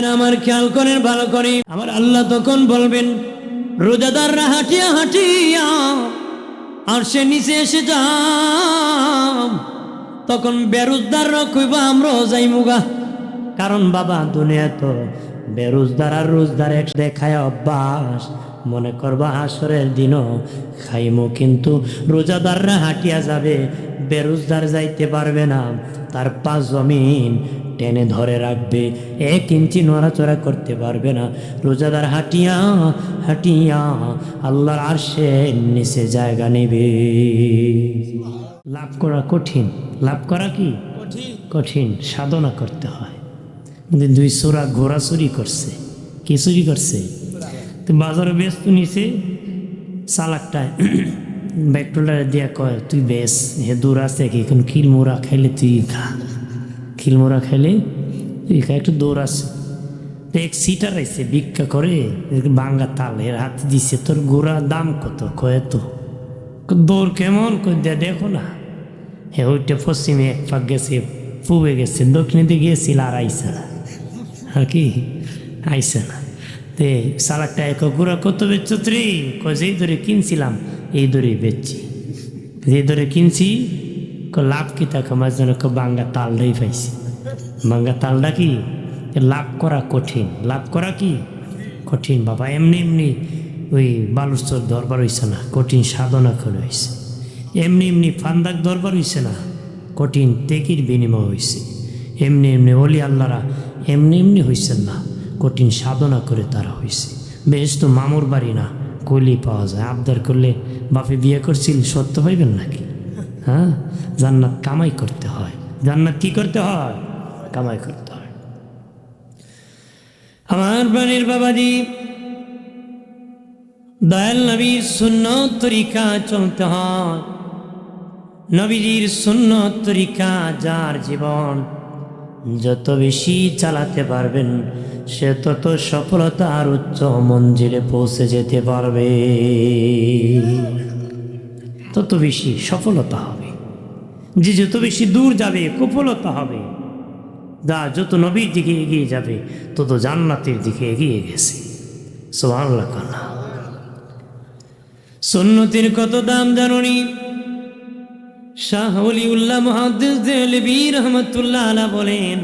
ভাইরা আমার খেয়াল করেন ভালো করে, আমার আল্লাহ তখন বলবেন রোজাদাররা হাঁটিয়া হাঁটিয়া আর সে নিচে এসে যাও, তখন বেরোজদাররা কইবা আমরাও যাইমুগা। কারণ বাবা দুনিয়া তো বেরোজদার আর রোজদার এক দেখায় অভ্যাস, মনে করবা হাসরের দিনও খাইমু, কিন্তু রোজাদাররা হাঁটিয়া যাবে, বেরোজদার যাইতে পারবে না, তার পা জমিন টেনে ধরে রাখবে, 1 ইঞ্চি নড়াচড়া করতে পারবে না। রোজাদার হাঁটিয়া হাঁটিয়া আল্লাহর আরশের নিচে জায়গা নেবে। লাভ করা কঠিন, লাভ করা কি কঠিন, সাধনা করতে হয়। 2 চোরা ঘোড়া চুরি করছে, কি চুরি করছে? তো বাজারে ব্যস্ত নিছে, চালাকটায় ব্যাগটোলারে দিয়া কয় তুই বেশ, হে দূর আছে কি, এখন খিলমোড়া খাইলে তুই খা, খিলমোড়া খাইলে তুই খা, একটু দৌড় আছে। তো এক সিটার আইছে ভিক্ষা করে, ভাঙ্গা তাল এর হাতে দিছে, তোর ঘোড়া দাম কত? কয় তো। দৌড় কেমন? কই দেয়া দেখো না। হ্যাঁ ওইটা পশ্চিমে 1 পাক গেছে, পূবে গেছে, দক্ষিণে দিকে গিয়েছিল, আর আইসা না, আর কি আইসা না। তে সালাকটা এক ঘোড়া কত বেচছ রে? কয় যেই ধরে কিনছিলাম এই ধরে বেচছি, যেই ধরে কিনছি। লাভ কি তাকে আমার জন্য ভাঙ্গা তালটাই পাইছি। ভাঙ্গা তালটা কি? লাভ করা কঠিন, লাভ করা কি কঠিন বাবা। এমনি এমনি ওই বালুচর দরবার হইছে না, কঠিন সাধনা করে হয়েছে। এমনি এমনি ফান্দাক দরবার হইছে না, কঠিন টেকির বিনিময় হয়েছে। এমনি এমনি অলি আল্লাহরা এমনি এমনি হয়েছেন না, কঠিন সাধনা করে তারা হয়েছে। বেশ তো মামুর বাড়ি না, কলি পাওয়া যায়। আবদার করলে বাপে বিয়ে করছিল, সত্য পাইবেন নাকি? হ্যাঁ, জান্নাত কামাই করতে হয়। জান্নাত কি করতে হয়? কামাই করতে হয়। আমার প্রাণের বাবাজি, দয়াল নবীর সুন্নত তরিকা চলতে হয়। নবীজির সুন্নত তরিকা যার জীবন যত বেশি চালাতে পারবেন, সে তত সফলতার উচ্চ মঞ্জিলে পৌঁছে যেতে পারবে, তত বেশি সফলতা হবে। যে যত বেশি দূর যাবে সফলতা হবে। যত নবীর দিকে এগিয়ে যাবে তত জান্নাতের দিকে এগিয়ে গেছে। সুবহানাল্লাহ। সুন্নতের কত দাম জানুনি? শাহ ওলিউল্লাহ মুহাদ্দিস দেহলভী রহমাতুল্লাহ আলাইহি বলেন,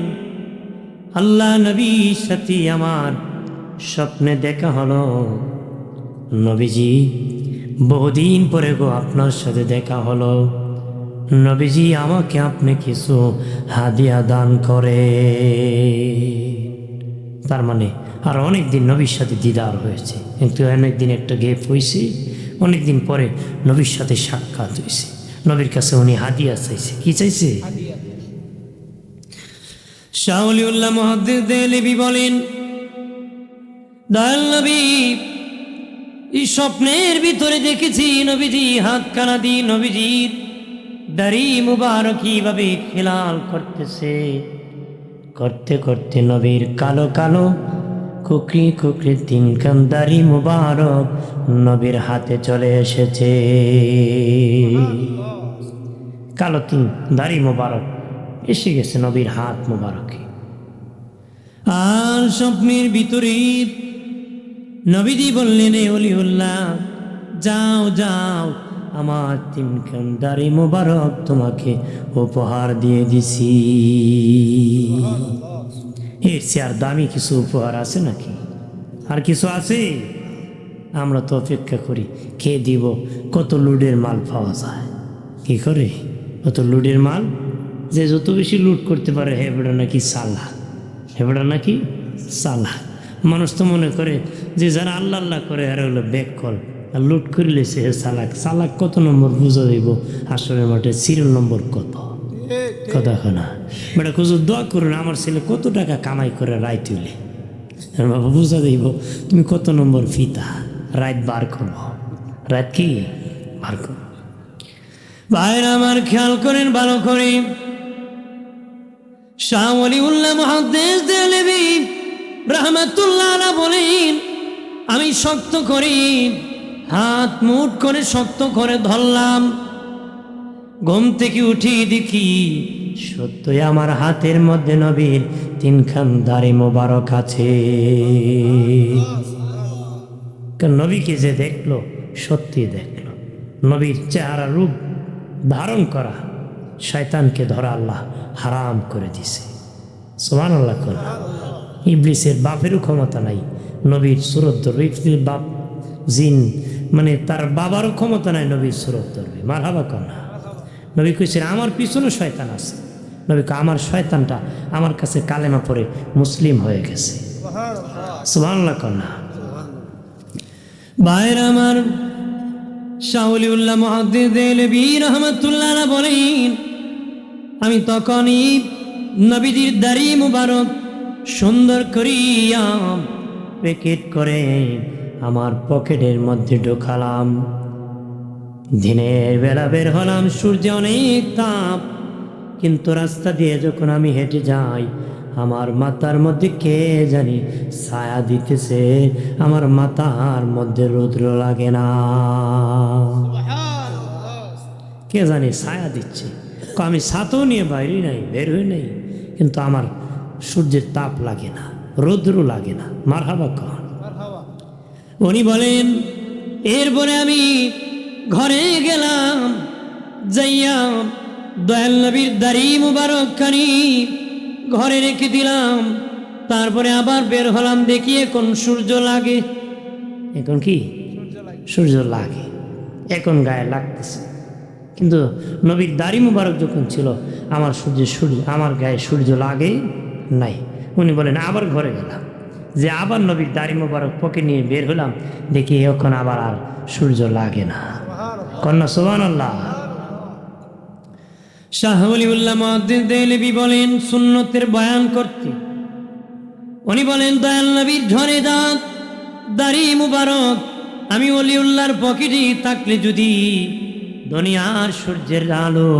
আল্লাহ নবীর সাথে আমার স্বপ্নে দেখা হলো। নবীজি, বহুদিন পরে গো আপনার সাথে দেখা হলো। নবীজি, আমাকে আপনি কিছু হাদিয়া দান করে। তার মানে আর অনেকদিন নবীর সাথে দিদার হয়েছে, কিন্তু অনেকদিন একটা গ্যাপ হয়েছে। অনেকদিন পরে নবীর সাথে সাক্ষাৎ হয়েছে। নবীর কাছে উনি হাদিয়া চাইছে। কি চাইছে? শাহ ওলিউল্লাহ মুহাদ্দিস দেহলভী বলেন, দয়াল নবী এই স্বপ্নের ভিতরে দেখেছি নবীজি হাতখানা দিয়ে নবীজির দাড়ি মুবারক কিভাবে খেলাল করতেছে। করতে করতে নবীর কালো কালো কুকরি কুকরি 3 কান দাড়ি মুবারক নবীর হাতে চলে এসেছে। কালো 3 দাড়ি মুবারক এসে গেছে নবীর হাত মুবারকে। আর স্বপ্নের ভিতরে নবীজি বললেন, এ ওলিউল্লাহ, যাও যাও, আমার 3 কান দাড়ি মুবারক তোমাকে উপহার দিয়ে দিছি। এর চেয়ে আর দামি কিছু উপহার আছে নাকি? আর কিছু আছে? আমরা তো অপেক্ষা করি কে দিব, কত লুডের মাল পাওয়া যায়। কি করে? কত লুডের মাল, যে যত বেশি লুট করতে পারে হেবড়া নাকি সালা, হেবড়া নাকি সালা। মানুষ তো মনে করে যে যারা আল্লাহ আল্লাহ করে আর হলো ব্যাক কল, আর লুট করে লেছে হে সালাক। সালাক কত নম্বর বুঝো দিব আসরের মাঠে, সিরিয়াল নম্বর কত কথা না বেটা। খুঁজো দোয়া করুন আমার ছেলে কত টাকা কামাই করে রায় তুলে, বাবা বুঝা দিব তুমি কত নম্বর ফিতা রাত বার করবো। রাত কি বার করবো? ভাইরা আমার খেয়াল করেন ভালো করে, শাহ ওলিউল্লাহ মুহাদ্দিস দেহলভী রাহমাতুল্লাহ আলাইহি বলেন, আমি শক্ত করে হাত মুঠ করে শক্ত করে ধরলাম। ঘুম থেকে উঠি দেখি সত্যই আমার হাতের মধ্যে নবীর তিনখান দাড়ি মোবারক আছে। কারণ নবীকে যে দেখলো সত্যি দেখলো, নবীর চেহারা রূপ ধারণ করা শয়তানকে ধরা আল্লাহ হারাম করে দিছে। সুবহানাল্লাহ। ইবলিসের বাপেরও ক্ষমতা নাই নবীর সুরত ধরবে। ইবলিসের বাপ জিন, মানে তার বাবারও ক্ষমতা নাই নবীর সুরত ধরবে। মারহাবা কন্যা। নবী কইছেন আমার পিছনে শয়তান আছে। নবী কয় আমার শয়তানটা আমার কাছে কালেমা পড়ে মুসলিম হয়ে গেছে। সুবহানাল্লাহ কন্যা। ভাইরা আমার, শাহ ওলিউল্লাহ মুহাদ্দিস দেহলভী রাহমাতুল্লাহ আলাইহি বলেন, আমি তখনই নবীজির দাড়ি মুবারক সুন্দর করিয়া প্যাকেট করে আমার পকেটের মধ্যে ঢোকালাম। দিনের বেলা বের হলাম, সূর্য অনেক তাপ, কিন্তু রাস্তা দিয়ে যখন আমি হেঁটে যাই আমার মাথার মধ্যে কে জানি ছায়া দিতেছে, আমার মাথার মধ্যে রৌদ্র লাগে না। কে জানি ছায়া দিচ্ছে। আমি ছাতাও নিয়ে বাইরে নাই, বের হই নাই, কিন্তু আমার সূর্যের তাপ লাগে না, রৌদ্র লাগে না। মারহাবা কন। উনি বলেন, এরপরে আমি ঘরে গেলাম, যাইয়া দয়াল নবীর দাড়ি মুবারক খানি ঘরে রেখে দিলাম। তারপরে আবার বের হলাম, দেখি এখন সূর্য লাগে। এখন কি সূর্য লাগে, এখন গায়ে লাগতেছে। কিন্তু নবীর দাড়ি মুবারক যখন ছিল আমার আমার গায়ে সূর্য লাগে নাই। উনি বলেন আবার ঘরে গেলাম, যে আবার নবীর দাড়ি মুবারক পকেট নিয়ে বের হলাম, দেখি এখন আবার আর সূর্য লাগে না। কন্যা সুবহানাল্লাহ। শাহ ওলিউল্লাহ মুহাদ্দিস দেহলভী বলেন সুন্নতের বয়ান করতে, উনি বলেন দয়াল নবীর ঝরে দাঁত দাড়ি মুবারক আমি ওলিউল্লাহর পকেটে থাকলে যদি দুনিয়ার সূর্যের আলো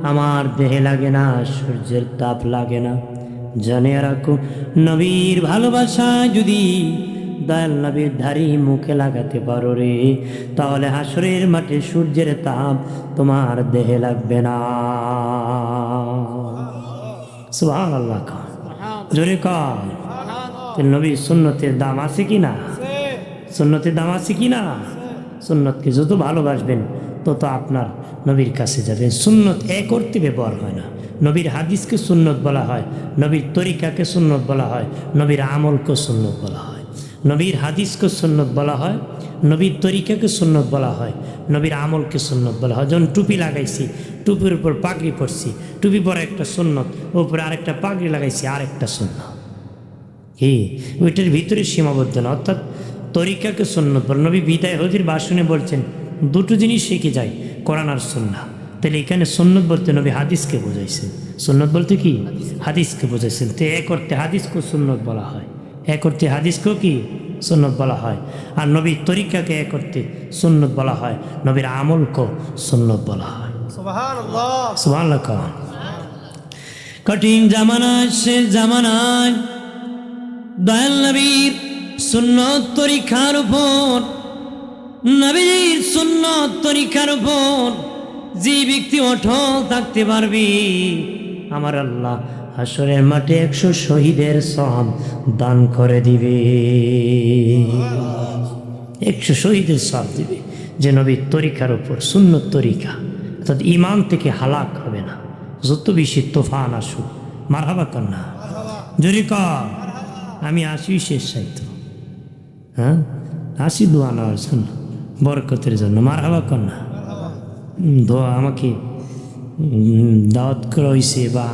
আমার দেহে লাগে না, সূর্যের তাপ লাগে না, জানে রাখো নবীর ভালোবাসা যদি দয়াল নবীর দাড়ি মুখে লাগাতে পারো রে, তাহলে হাসরের মাঠে সূর্যের তাপ তোমার দেহে লাগবে না। সুবহানাল্লাহ। জোরে কর। নবীর সুন্নতের দাম আছে কি না? সুন্নতের দাম আছে কি না? সুন্নতকে যত ভালোবাসবেন তত আপনার নবীর কাছে যাবেন। সুন্নত করতে ব্যবহার হয় না। নবীর হাদিসকে সুন্নত বলা হয়, নবীর তরিকাকে সুন্নত বলা হয়, নবীর আমলকে সুন্নত বলা হয়। নবীর হাদিসকে সুন্নত বলা হয়, নবীর তরিকাকে সুন্নত বলা হয়, নবীর আমলকে সুন্নত বলা হয়। যখন টুপি লাগাইছি, টুপির উপর পাগড়ি পরছি, টুপি পরে একটা সুন্নত, উপরে আরেকটা পাগড়ি লাগাইছি আরেকটা সুন্নত। কি ওইটার ভিতরে সীমাবদ্ধ না। অর্থাৎ তরিকাকে সুন্নত বলে। নবী বিদায় হজের ভাষণে বলছেন দুটো জিনিস শিখে যায়, কোরআন আর সুন্নাহ। তাহলে এখানে সুন্নত বলতে নবী হাদিসকে বোঝাইছেন। সুন্নত বলতে কি? হাদিসকে বোঝাইছেন। তো করতে হাদিসকে সুন্নত বলা হয়, করতে হাদিসকেও কি সুন্নত বলা হয়। আর নবীর তরিকাকে করতে সুন্নত বলা হয়, নবীর আমলকেও সুন্নত বলা হয়। সুবহানাল্লাহ। সুবহানাল্লাহ। কঠিন জামানায় সে জামানায় দয়াল নবীর সুন্নত তরিকার উপর, নবীর সুন্নত তরিকার উপর যে ব্যক্তি অটল থাকতে পারবি, আমার আল্লাহ হাসরের মাঠে 100 শহীদের সওয়াব দান করে দিবে। 100 শহীদের সওয়াব দিবে যে নবীর তরিকার উপর, সুন্নত তরিকা। অর্থাৎ ইমান থেকে হালাক হবে না, যত বেশি তুফান আসুক। মারহাবা কন্যা। জোরে কর। আমি আসি শেষ সাহিত্য, হ্যাঁ আসি দোয়া নেওয়ার জন্য, বরকতের জন্য। মারহাবা কন্যা। দোয়া আমাকে দাওয়াত করা হয়েছে বা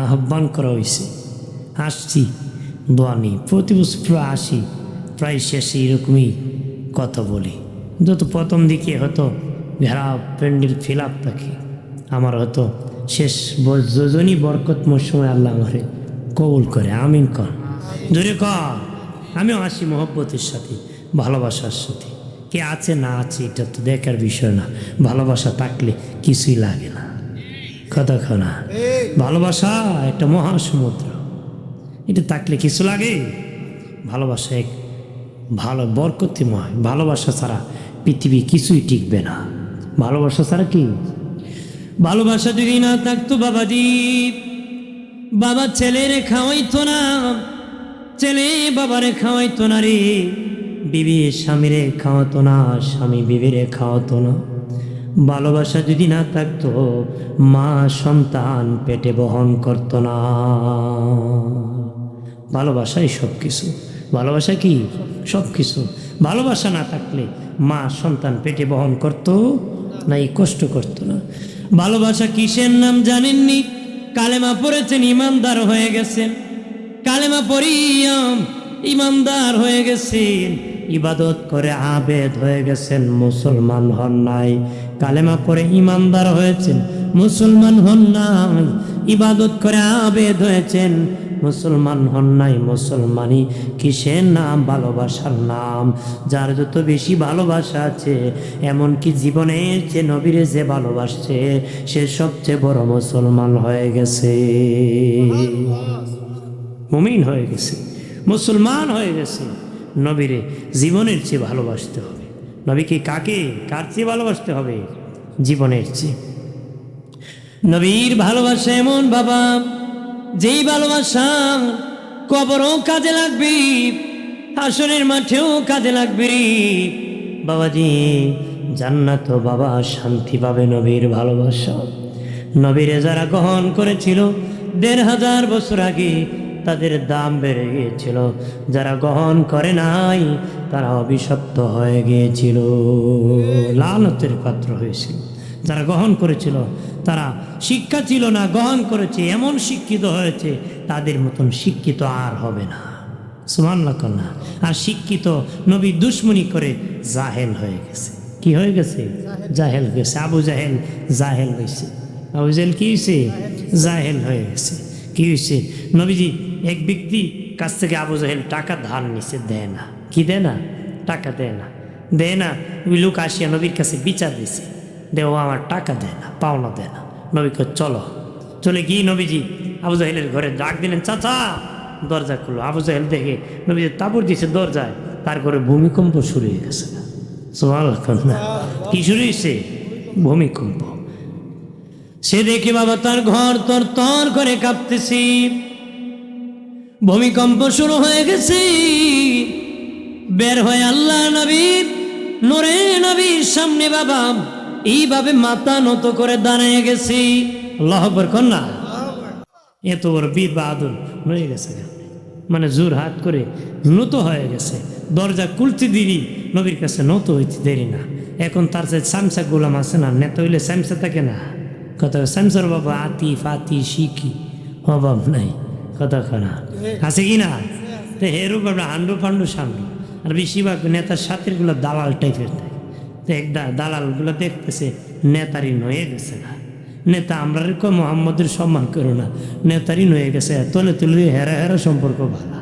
আহ্বান করা হয়েছে, আসছি দোয়া নেই। প্রতি বছর আসি, প্রায় শেষে এরকমই কথা বলি। যত প্রথম দিকে হয়তো ভেড়া প্যান্ডেল ফিল আপ থাকে, আমার হয়তো শেষ যোজনই বরকতময় সময় আল্লাহ আমারে কবুল করে। আমিন কর। জোরে কর। আমিও আসি মহব্বতের সাথে, ভালোবাসার সাথে। কে আছে না আছে এটা তো দেখার বিষয় না, ভালোবাসা থাকলে কিছুই লাগে না। কথা খানা ভালোবাসা একটা মহাসমুদ্র, এটা থাকলে কিছু লাগে? ভালোবাসা এক ভালো বরকতিময়। ভালোবাসা ছাড়া পৃথিবী কিছুই টিকবে না। ভালোবাসা ছাড়া কি? ভালোবাসা যদি না থাকতো বাবাজি, বাবা ছেলেরে খাওয়াইতো না, ছেলে বাবারে খাওয়াইতো না রে, বিবি স্বামীরে খাওয়াতো না, স্বামী বিবিরে খাওয়াতো না। ভালোবাসা যদি না থাকতো মা সন্তান পেটে বহন করতো না। ভালোবাসাই সব কিছু। ভালোবাসা কি? সব কিছু। ভালোবাসা না থাকলে মা সন্তান পেটে বহন করতো না, এই কষ্ট করতো না। ভালোবাসা কিসের নাম জানেননি? কালেমা পড়েছেন, ইমানদার হয়ে গেছেন। কালেমা পড়িয়া ইমানদার হয়ে গেছেন, ইবাদত করে আবেদ হয়ে গেছেন, মুসলমান হন নাই। কালেমা পড়ে ইমানদার হয়েছেন, মুসলমান হন নাই। ইবাদত করে আবেদ হয়েছেন, মুসলমান হন নাই। মুসলমানি কিসের নাম? ভালোবাসার নাম। যার যত বেশি ভালোবাসা আছে, এমনকি জীবনের যে নবীরে যে ভালোবাসছে, সে সবচেয়ে বড় মুসলমান হয়ে গেছে, মুমিন হয়ে গেছে, মুসলমান হয়ে গেছে। নবীরে জীবনের চেয়ে ভালোবাসতে হবে। নবীকে কাকে, কার চেয়ে ভালোবাসতে হবে? জীবনের চেয়ে। নবীর ভালোবাসা এমন বাবা, যেই ভালোবাসা কবরও কাজে লাগবে, হাসরের মাঠেও কাজে লাগবে রে বাবাজি। জান্নাত বাবা শান্তি পাবে নবীর ভালোবাসা। নবীরে যারা গ্রহণ করেছিল ১৫০০ বছর আগে, তাদের দাম বেড়ে গিয়েছিল। যারা গ্রহণ করে নাই, তারা অভিশপ্ত হয়ে গিয়েছিল, লানতের পাত্র হয়েছিল। যারা গ্রহণ করেছিল, তারা শিক্ষা ছিল না, গ্রহণ করেছে, এমন শিক্ষিত হয়েছে, তাদের মতন শিক্ষিত আর হবে না। সুবহানাল্লাহ কন্যা। আর শিক্ষিত নবী দুশ্মনী করে জাহেল হয়ে গেছে। কি হয়ে গেছে? জাহেল গেছে। আবু জাহেল জাহেল হয়েছে। আবু জাহেল কি হয়েছে? জাহেল হয়ে গেছে। কি হয়েছে? নবীজি এক ব্যক্তি কাছ থেকে আবু জাহেল টাকা ধার নিছে, দেয় না। কি দেয় না? টাকা দেয় না, দেয় না। ওই লোক আসিয়া নবীর কাছে বিচার দিছে, দেও আমার টাকা দেয় না, পাওনা দেয় না। নবীকে চলো, চলে গিয়ে নবীজি আবু জাহেলের ঘরে ডাক দিলেন, চাচা। দরজা খুললো। আবু জাহেল দেখে নবীজি তাবড় দিছে দরজায়, তার ঘরে ভূমিকম্প শুরু হয়ে গেছে। সুবহানাল্লাহ। কি শুরু হয়েছে? ভূমিকম্প। সে দেখে বাবা তার ঘর তর তর করে কাঁপতেছে। ভূমিকম্প শুরু হয়ে গেছে। বের হয়ে আল্লাহ নবীর নূরে নবীর সামনে বাবা এইভাবে মাথা নত করে দাঁড়িয়ে গেছি। আল্লাহু আকবার কন্যা। এত বড় বীর বাহাদুর হয়ে গেছে, মানে জোর হাত করে নত হয়ে গেছে। দরজা খুলতে দেরি, নবীর কাছে নত হইতে দেরি না। এখন তার যে সামসা গোলাম আছে না, নেতা হইলে সামসা থাকে না। কথা সামসার বাবা আতি ফাতি শিখি অভাব নাই, কথা খানা আছে কি না? তো হেরু বাবা হান্ডু ফান্ডু সান্ডু। আর বেশিরভাগ নেতার সাথের গুলো দালাল টাইপের দেয়। তো এক দালালগুলো দেখতেছে নেতারই নয়ে গেছে না। নেতা আমরা কয় মোহাম্মদের সম্মান করো না, নেতারই নয়ে গেছে, তলে তুলে হেরা হেরা সম্পর্ক ভালো।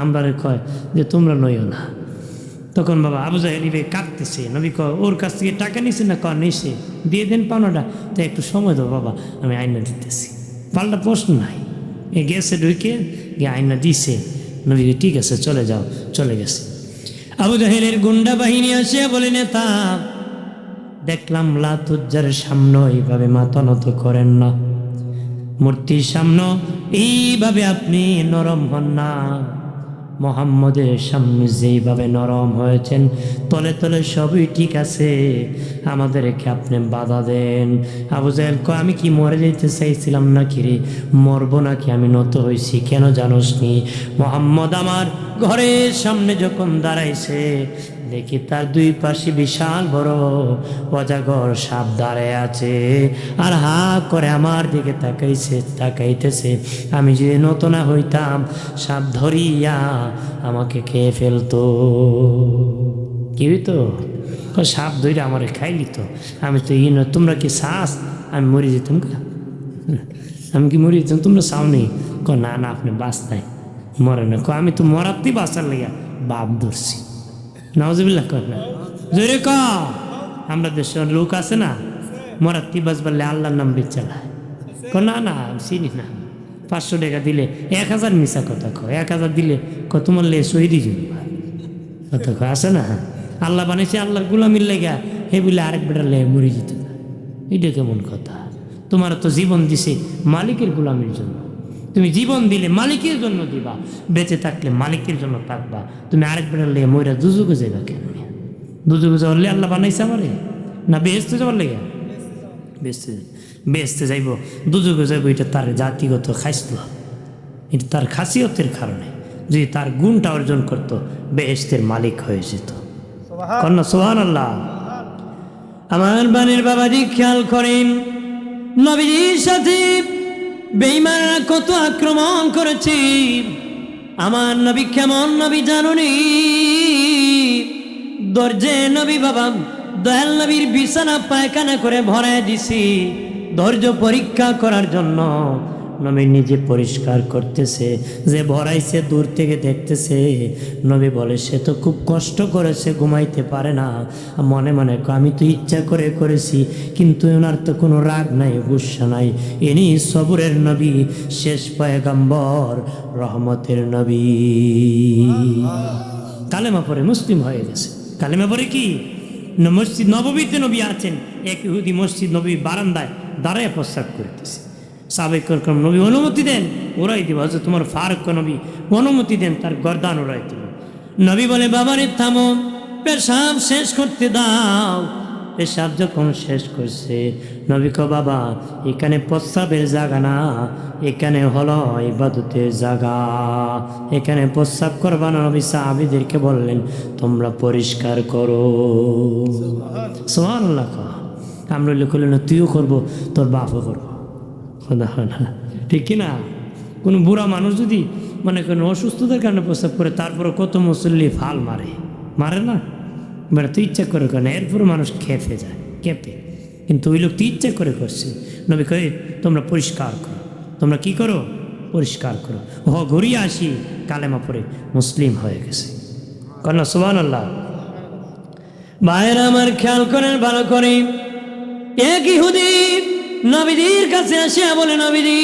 আমরা কয় যে তোমরা নইও না। তখন বাবা আবু জাহেল কাঁদতেছে। নবী কয় ওর কাছ থেকে টাকা নিছে না? কয় নিছে, দিয়ে দেন পাওনাটা। তো একটু সময় দাও বাবা, আমি আয়না দিতেছি। পাল্টা প্রশ্ন নাই, এ গেছে ঢুকে গিয়ে আয়না দিছে। নবী ঠিক আছে চলে যাও, চলে গেছে। আবু জাহেলের গুন্ডা বাহিনী আসে বলে, নেতা দেখলাম লাতুজ্জার সামনে এইভাবে মাথা নত করেন না, মূর্তির সামনে এইভাবে আপনি নরম হন না। মোহাম্মদের সামনে যেইভাবে নরম হয়েছেন, তলে তলে সবই ঠিক আছে, আমাদেরকে আপনি বাধা দেন। আবু জাহেল কয় আমি কি মরে যেতে চাইছিলাম নাকি রে? মরবো নাকি? আমি নত হয়েছি কেন জানোস নি? মোহাম্মদ আমার ঘরের সামনে যখন দাঁড়াইছে, দেখি তার দুই পাশে বিশাল বড় অজাগর সাপ দাঁড়ায় আছে, আর হা করে আমার দিকে তাকাইতেছে। আমি যদি নত না হইতাম, সাপ ধরিয়া আমাকে খেয়ে ফেলতো। কি হইতো? সাপ ধরে আমার খাইলি তো। আমি তো তোমরা কি শ্বাস? আমি মরে যেতাম। আমি কি মরে যেতাম? তোমরা চাও নি? না না, আপনি বাঁচতাই মরে না। আমি তো মরাতেই বাঁচার লেগা বাপ ধরছি। নাউজুবিল্লাহ কর না, জোরে ক। আমরা দেশের লোক আছে না, মরাত্তি বাস বললে আল্লাহর নাম বেচালায়। না না, চিনি না। 500 টাকা দিলে 1000 মিশা কথা কয়। 1000 দিলে তোমার লে শহীদই যাবে কথা কয়। আছে না? আল্লাহ বানিয়েছে আল্লাহর গুলামির লেগা, হে বলে আরেক বেটার লে মরে যেত। এটা কেমন কথা? তোমার তো জীবন দিছে মালিকের গোলামের জন্য, তুমি জীবন দিলে মালিকের জন্য দিবা, বেঁচে থাকলে মালিকের জন্য থাকবা। তুমি আরেক বেড়ার লেগে ময়রা দুজুগে যাইবা কেন? দুজুগে যাওয়ার লে আল্লাহ বানাইছে আমারে, না বেহেস্তে যাওয়ার লেগে? বেহেস্তে যাইব, দুজুগে যাইব, এটা তার জাতিগত খাইস্ত, এটা তার খাসিয়তের কারণে। যদি তার গুণটা অর্জন করত, বেহেস্তের মালিক হয়ে যেত। কন্যা সুবহানাল্লাহ। আমার বানের বাবাজি খেয়াল করেন, নবীজির সাথে বেঈমানরা কত আক্রমণ করেছে। আমার নবী কেমন নবী জানুনি? দরজে নবী বাবা, দয়াল নবীর বিছানা পায়খানা করে ভরায় দিছি ধৈর্য পরীক্ষা করার জন্য। নবী নিজে পরিষ্কার করতেছে, যে ভরাইছে দূর থেকে দেখতেছে। নবী বলে সে তো খুব কষ্ট করেছে, ঘুমাইতে পারে না। মনে মনে আমি তো ইচ্ছা করে করেছি, কিন্তু ওনার তো কোনো রাগ নাই, গুসা নাই। ইনি সবুরের নবী, শেষ পয়গম্বর, রহমতের নবী। কালেমা পরে মুসলিম হয়ে গেছে। কালেমা পরে কি মসজিদ নববীতে নবী আছেন, এক ইহুদি মসজিদ নবী বারান্দায় দাঁড়ায় প্রস্রাব করতেছে। সাবেক নবী অনুমতি দেন, ওরাই দিব। হয়তো তোমার ফারুক নবী অনুমতি দেন, তার গর্দান ওরাই দিব। নবী বলে বাবারে থামো, পেশাব শেষ করতে দাও। পেশাব যখন শেষ করছে, নবী কো বাবা এখানে প্রস্রাবের জায়গা না, এখানে হলো ইবাদতের জায়গা, এখানে প্রস্রাব করবা না। নবী সাহাবীদেরকে বললেন তোমরা পরিষ্কার করো। সুবহানাল্লাহ। আমরা লিখলেন তুইও করবো, তোর বাপও করবো, ঠিক কিনা? কোনো বুড়া মানুষ যদি মানে কোনো অসুস্থতার কারণে প্রস্রাব করে, তারপরে কত মুসল্লি ফাল মারে না, এবার তো ইচ্ছা করে করে না, এরপরে মানুষ খেপে যায়, কিন্তু ওই লোক তো ইচ্ছা করে করছে। নবী কয়ে তোমরা পরিষ্কার করো, তোমরা কি করো? পরিষ্কার করো। ঘুরিয়ে আসি, কালেমা পড়ে মুসলিম হয়ে গেছে। কন্যা সুবহানাল্লাহ। ভাইয়েরা আমার খেয়াল করেন ভালো করে, এক ইহুদি নবীজির কাছে আসিয়া বলে নবীজি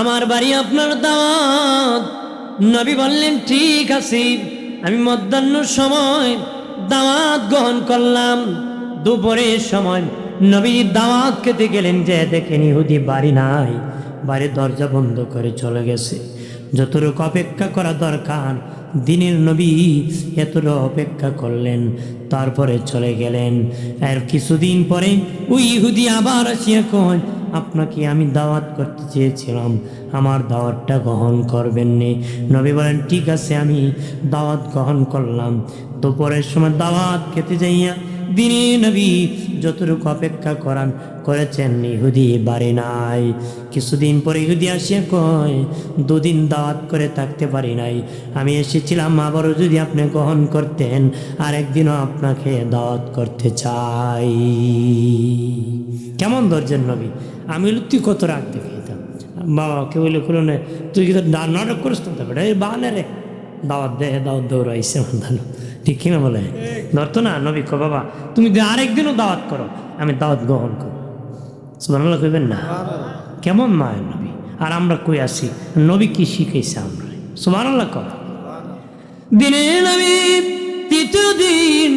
আমার বাড়ি আপনার দাওয়াত। নবী বললেন ঠিক আছে। আমি মধ্যাহ্নের সময় দাওয়াত গ্রহণ করলাম। দুপুরের সময় নবীজি দাওয়াত খেতে গেলেন, যে দেখেন ইহুদি বাড়ি নাই, বাড়ির দরজা বন্ধ করে চলে গেছে। যতটুকু অপেক্ষা করা দরকার দিনের নবী এতটা অপেক্ষা করলেন, তারপরে চলে গেলেন। আর কিছুদিন পরে ওই ইহুদি আবার আসিয়া কয় আপনাকে আমি দাওয়াত করতে চেয়েছিলাম, আমার দাওয়াতটা গ্রহণ করবেন নি? নবী বলেন ঠিক আছে, আমি দাওয়াত গ্রহণ করলাম। দুপুরের সময় দাওয়াত খেতে যাইয়া দিনে নবী যতটুকু অপেক্ষা করেছেন ইহুদি বাড়ি নাই। কিছুদিন পরে ইহুদি আসিয়া কয় দুদিন দাওয়াত করে থাকতে পারি নাই, আমি এসেছিলাম, আবারও যদি আপনি গ্রহণ করতেন আরেকদিনও আপনাকে দাওয়াত করতে চাই। কেমন ধৈর্যের নবী! আমি বলি তুই কত রাগ দেখাইতাম, বাবা কে বলে খুলো না, তুই কি নাটক করিস তো বেটা, এই বাহানে রে দাওয়াত দৌড়াইছে মান্ধানো, ঠিক কিনা বলে? ধরতো না। নবী কো বাবা তুমি আরেকদিনও দাওয়াত করো, আমি দাওয়াত গ্রহণ করো। সুবহানাল্লাহ কইবেন না? কেমন মায়ের নবী! আর আমরা কই আসি, নবী কি শিখাইছে আমরা? সুবহানাল্লাহ কর। দিনে নবী তৃতীয় দিন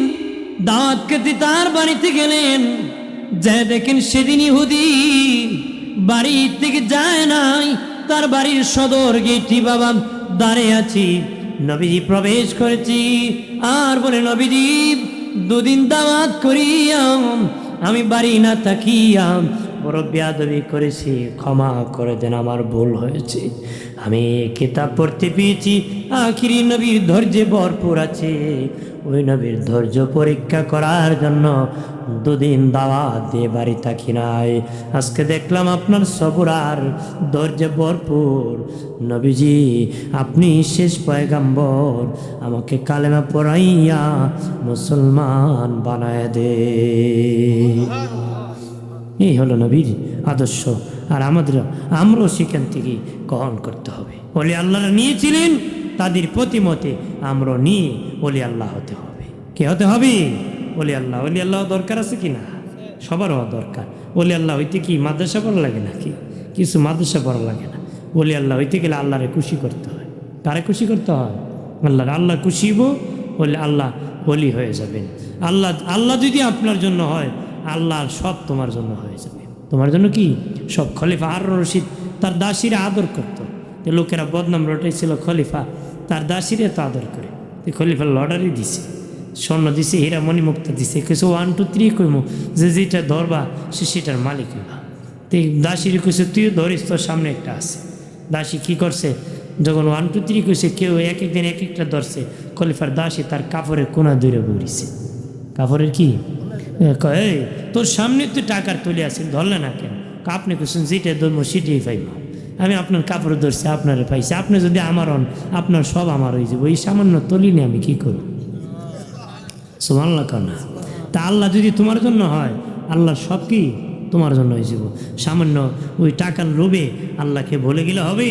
দাওয়াত খেতে তার বাড়িতে গেলেন, যে দেখেন সেদিন ইহুদি বাড়ি থেকে যায় নাই, তার বাড়ির সদর গেটটি বাবা দাঁড়িয়ে আছি। নবীজি প্রবেশ করেছি আর বলে নবীজি দুদিন দাওয়াত করিয়াম আমি বাড়ি না থাকিয়াম বড় বেয়াদবি করেছি, ক্ষমা করে দেন, আমার ভুল হয়েছে। আমি কিতাব পড়তে পেয়েছি আখিরি নবীর ধৈর্যে ভরপুর আছে, ওই নবীর ধৈর্য পরীক্ষা করার জন্য দুদিন দাওয়াত দিয়ে বাড়ি থাকি নাই। আজকে দেখলাম আপনার সবর আর ধৈর্যে ভরপুর। নবীজি আপনি শেষ পয়গাম্বর, আমাকে কালেমা পড়াইয়া মুসলমান বানায় দে। এই হলো নবীর আদর্শ। আর আমরাও সেখান থেকে গ্রহণ করতে হবে। ওলি আল্লাহরা নিয়েছিলেন, তাদের প্রতিমতে আমরা নিয়ে ওলি আল্লাহ হতে হবে। কে হতে হবে? ওলি আল্লাহ। ওলি আল্লাহ দরকার আছে কি না? সবার হওয়া দরকার। ওলি আল্লাহ হইতে কি মাদ্রাসা পড়া লাগে নাকি? কিছু মাদ্রাসা পড়া লাগে না। ওলি আল্লাহ হইতে গেলে আল্লাহরে খুশি করতে হয়। কারে খুশি করতে হয়? আল্লাহ খুশি হইব, বলে আল্লাহ ওলি হয়ে যাবেন। আল্লাহ যদি আপনার জন্য হয়, আল্লাহ সব তোমার জন্য হয়ে যাবে। তোমার জন্য কি সব। খলিফা হারুন রশিদ তার দাসীরা আদর করত। লোকেরা বদনাম রটাইছিল খলিফা তার দাসীরে তো আদর করে। খলিফা লটারি দিছে, স্বর্ণ দিছে, হীরা মণিমুক্তা দিছে, কিছু 1 2 3 কইমু, যে যেটা ধরবা সে সেটার মালিক হইবা। তো দাসীর কইছে তুইও ধরিস, তোর সামনে একটা আছে। দাসী কি করছে, যখন 1 2 3 কইছে কেউ এক একদিন এক একটা ধরছে, খলিফার দাসী তার কাপড়ের কোনা দূরে বড়িছে। কাপড়ের কি কয়, তোর সামনে তো টাকার তুলে আছে, ধরলে না কেন? আপনি কইছেন যেটা ধরবো সেটাই পাইব। আমি আপনার কাপড় ধরছি, আপনারে পাইছি। আপনি যদি আমার হন, আপনার সব আমার হয়ে যাবো। এই সামান্য তলিনি আমি কি করব? সুবহানাল্লাহ না। তা আল্লাহ যদি তোমার জন্য হয়, আল্লাহর সব কি তোমার জন্য হয়ে যাব। সামান্য ওই টাকার লোভে আল্লাহকে ভুলে গেলে হবে?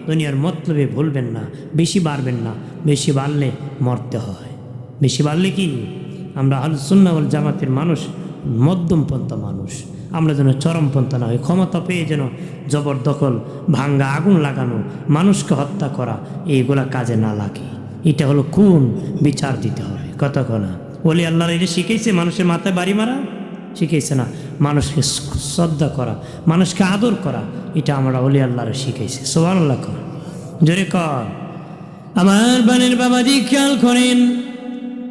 দুনিয়ার মতলবে ভুলবেন না, বেশি বাড়বেন না। বেশি বাড়লে মরতে হয়। বেশি বাড়লে কি, আমরা আহলুস সুন্নাহ ওয়াল জামাতের মানুষ মধ্যমপন্থা মানুষ। আমরা যেন চরমপন্থা না হই। ক্ষমতা পেয়ে যেন জবরদখল, ভাঙ্গা, আগুন লাগানো, মানুষকে হত্যা করা, এইগুলা কাজে না লাগে। এটা হলো কোন বিচার দিতে হবে। কথা কনা বলি আল্লাহর এটা শিখেছে মানুষের মাথায় বাড়ি মারা? শিখেছে না। মানুষকে শ্রদ্ধা করা, মানুষকে আদর করা, এটা আমরা ওলি আল্লাহরে শিখেছি। সুবহানাল্লাহ কর, জোরে কর। আমার বানের বাবাজি খেয়াল করেন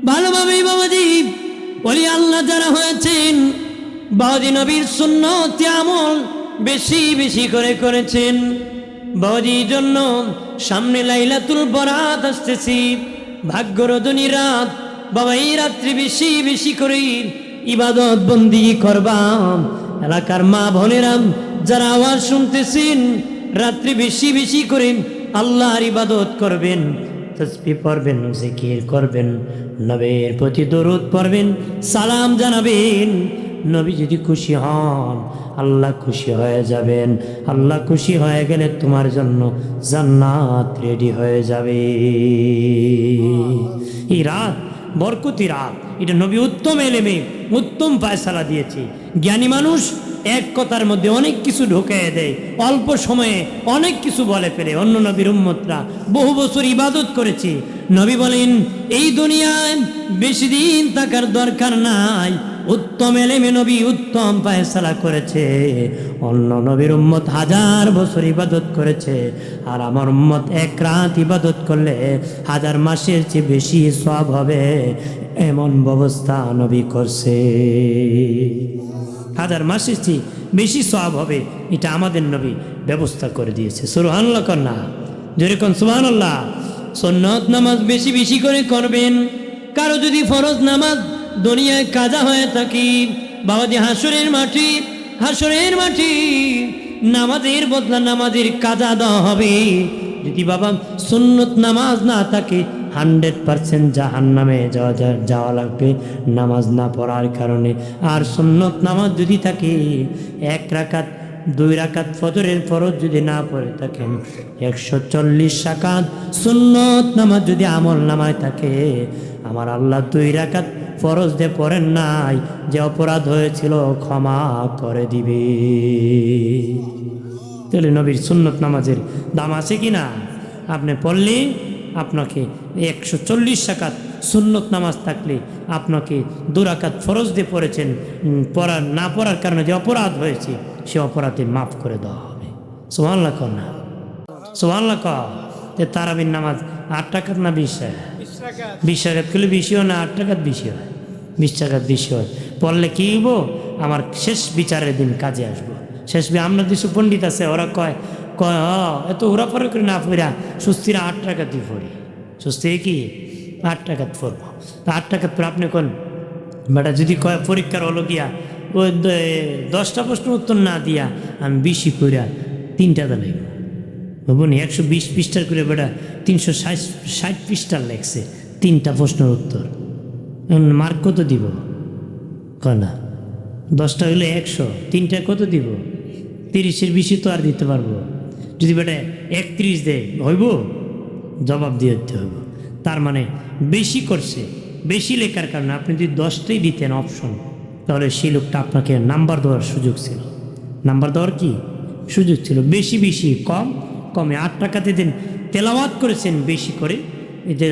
ভালোভাবেই বাবাজি। ওলি আল্লাহ যারা হয়েছেন, বাবাজি নবীর সুন্নত আমল বেশি বেশি করে করেছেন। বাবাজির জন্য সামনে লাইলাতুল বরাত আসতেছি, ভাগ্যরজনী রাত। বাবা এই রাত্রি বেশি বেশি করে ইবাদত বন্দি করবাম। এলাকার মা বোনেরা যারা আওয়াজ শুনতেছেন, রাত্রি বেশি বেশি করে আল্লাহর ইবাদত করবেন, তাসবিহ পড়বেন, জিকির করবেন, নবীর প্রতি দরুদ পড়বেন, সালাম জানাবেন। নবী যদি খুশি হন, আল্লাহ খুশি হয়ে যাবেন। আল্লাহ খুশি হয়ে গেলে তোমার জন্য জান্নাত রেডি হয়ে যাবে। এই রাত বরকতি রাত, এটা নবী উত্তম এলেমে উত্তম ফায়সালা দিয়েছে। জ্ঞানী মানুষ এক কথার মধ্যে অনেক কিছু ঢুকিয়ে দেয়, অল্প সময়ে অনেক কিছু বলে ফেলে। অন্য নবীর উম্মতরা বহু বছর ইবাদত করেছে। নবী বলেন এই দুনিয়ায় বেশি দিন থাকার দরকার নাই। উত্তম এলেমে নবী উত্তম ফায়সালা করেছে। অন্য নবীর উম্মত 1000 বছর ইবাদত করেছে, আর আমার উম্মত 1 রাত ইবাদত করলে 1000 মাসের চেয়ে বেশি সওয়াব হবে, এমন ব্যবস্থা নবী করছে। 1000 মাসের চেয়ে বেশি সওয়াব হবে, এটা আমাদের নবী ব্যবস্থা করে দিয়েছে। সুবহানাল্লাহ কন্যা, যেরকম সুবহানাল্লাহ। সুন্নত নামাজ বেশি বেশি করে করবেন। কারো যদি ফরজ নামাজ দুনিয়ায় কাজা হয়ে থাকি, বাবাজি হাসরের মাটি নামাজের বদলা নামাজের কাজা দেওয়া হবে। যদি বাবা সুন্নত নামাজ না থাকে, 100% জাহান্নামে যাওয়া লাগবে নামাজ না পড়ার কারণে। আর সুন্নত নামাজ যদি থাকে, 1 রাকাত 2 রাকাত ফজরের ফরজ যদি না পড়ে থাকেন, 140 রাকাত সুন্নত নামাজ যদি আমল নামায় থাকে, আমার আল্লাহ 2 রাকাত ফরজ দিয়ে পড়েন নাই, যে অপরাধ হয়েছিল ক্ষমা করে দিবে। তাহলে নবীর সুন্নত নামাজের দাম আছে কি না? আপনি পড়লে আপনাকে 140 রাকাত সুন্নত নামাজ থাকলে আপনাকে 2 রাকাত ফরজ দিয়ে পড়েছেন, না পড়ার কারণে যে অপরাধ হয়েছে সে অপরাধে মাফ করে দেওয়া হবে। সুবহানাল্লাহ কর না, সুবহানাল্লাহ কর। তারাবির নামাজ 8 রাকাত না 20 রাকাত? 20 রাকাত করলে বেশি হয় না, 8 রাকাত বেশি হয়? 20 রাকাত বেশি হয়। পড়লে কি হইব? আমার শেষ বিচারের দিন কাজে আসবো। শেষ আমরা কিছু পণ্ডিত আছে, ওরা কয় এত ওরা পরে করে না পড়া সুস্থিরা 8 রাকাতই পড়ি। সুস্থিরে কি 8 রাকাত পড়ব? তা 8 রাকাত পরে আপনি কোন বেটা যদি কয় পরীক্ষার হলো গিয়া ওই 10টা প্রশ্ন উত্তর না দিয়া আমি বেশি কইরা 3টা লাগবে, বুঝুন 120 পৃষ্ঠার করে বেটা 360 পৃষ্ঠার লেখছে 3টা প্রশ্নের উত্তর, মার্ক কত দিব? কয় না 10টা হইলে 100, 3টা কত দিব? 30-এর বেশি তো আর দিতে পারবো? যদি বেটা 31 দেয় হইব? জবাব দিয়ে দিতে হইব। তার মানে বেশি করছে, বেশি লেখার কারণে আপনি যদি 10টাই দিতেন অপশন, তাহলে সেই লোকটা আপনাকে নাম্বার দেওয়ার সুযোগ ছিল। নাম্বার দেওয়ার কি সুযোগ ছিল? বেশি বেশি কম কমে 8 টাকাতে দিন তেলাওয়াত করেছেন বেশি করে, এই যে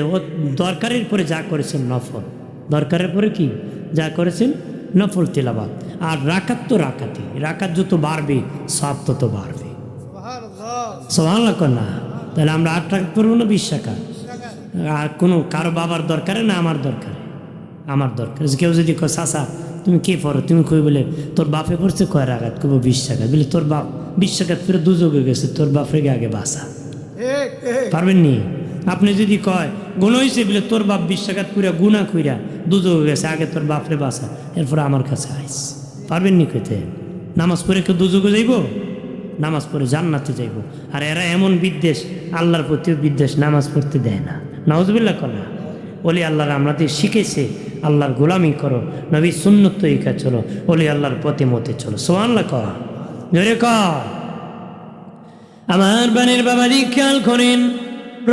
দরকারের পরে যা করেছেন নফল, দরকারের পরে কি যা করেছেন নফল তেলাওয়াত। আর রাকাত তো রাকাতই, রাকাত যত বাড়বে সওয়াব তত বাড়বে। সুবহানাল্লাহ না? তাহলে আমরা 8 রাকাত পড়বো না 20 রাকাত? আর কোনো কারো বাবার দরকারে না আমার দরকারে? আমার দরকার। কেউ যদি কয় চাচা তুমি কে পড়ো, তুমি কই বলে তোর বাপে পড়ছে কয় রাকাত, কইব 20 রাকাত। বলে তোর বাপ 20 রাকাত করে দুযোগে গেছে, তোর বাপরে আগে বাঁচা। পারবেন নি? আপনি যদি কয় গুণ হয়েছে বলে তোর বাপ 20 রাকাত কইরা গুণা কইরা দুযোগে গেছে, আগে তোর বাপরে বাঁচা, এরপরে আমার কাছে আইস। পারবেন নি কইতে? নামাজ পড়ে কেউ দুযোগে যাইব? নামাজ পড়ে জান্নাতে যাইব। আর এরা এমন বিদ্বেষ, আল্লাহর প্রতিও বিদ্বেষ, নামাজ পড়তে দেয় না। নাউজুবিল্লাহ করা ওলি আল্লাহর আমাদের শিখেছে আল্লাহর গোলামি করো, নবীর সুন্নত তরিকা চলো, ওলি আল্লাহর পথে মতে চলো। সুবহানাল্লাহ কর, জোরে কর। আমার বানের বাবাজি খেয়াল করেন,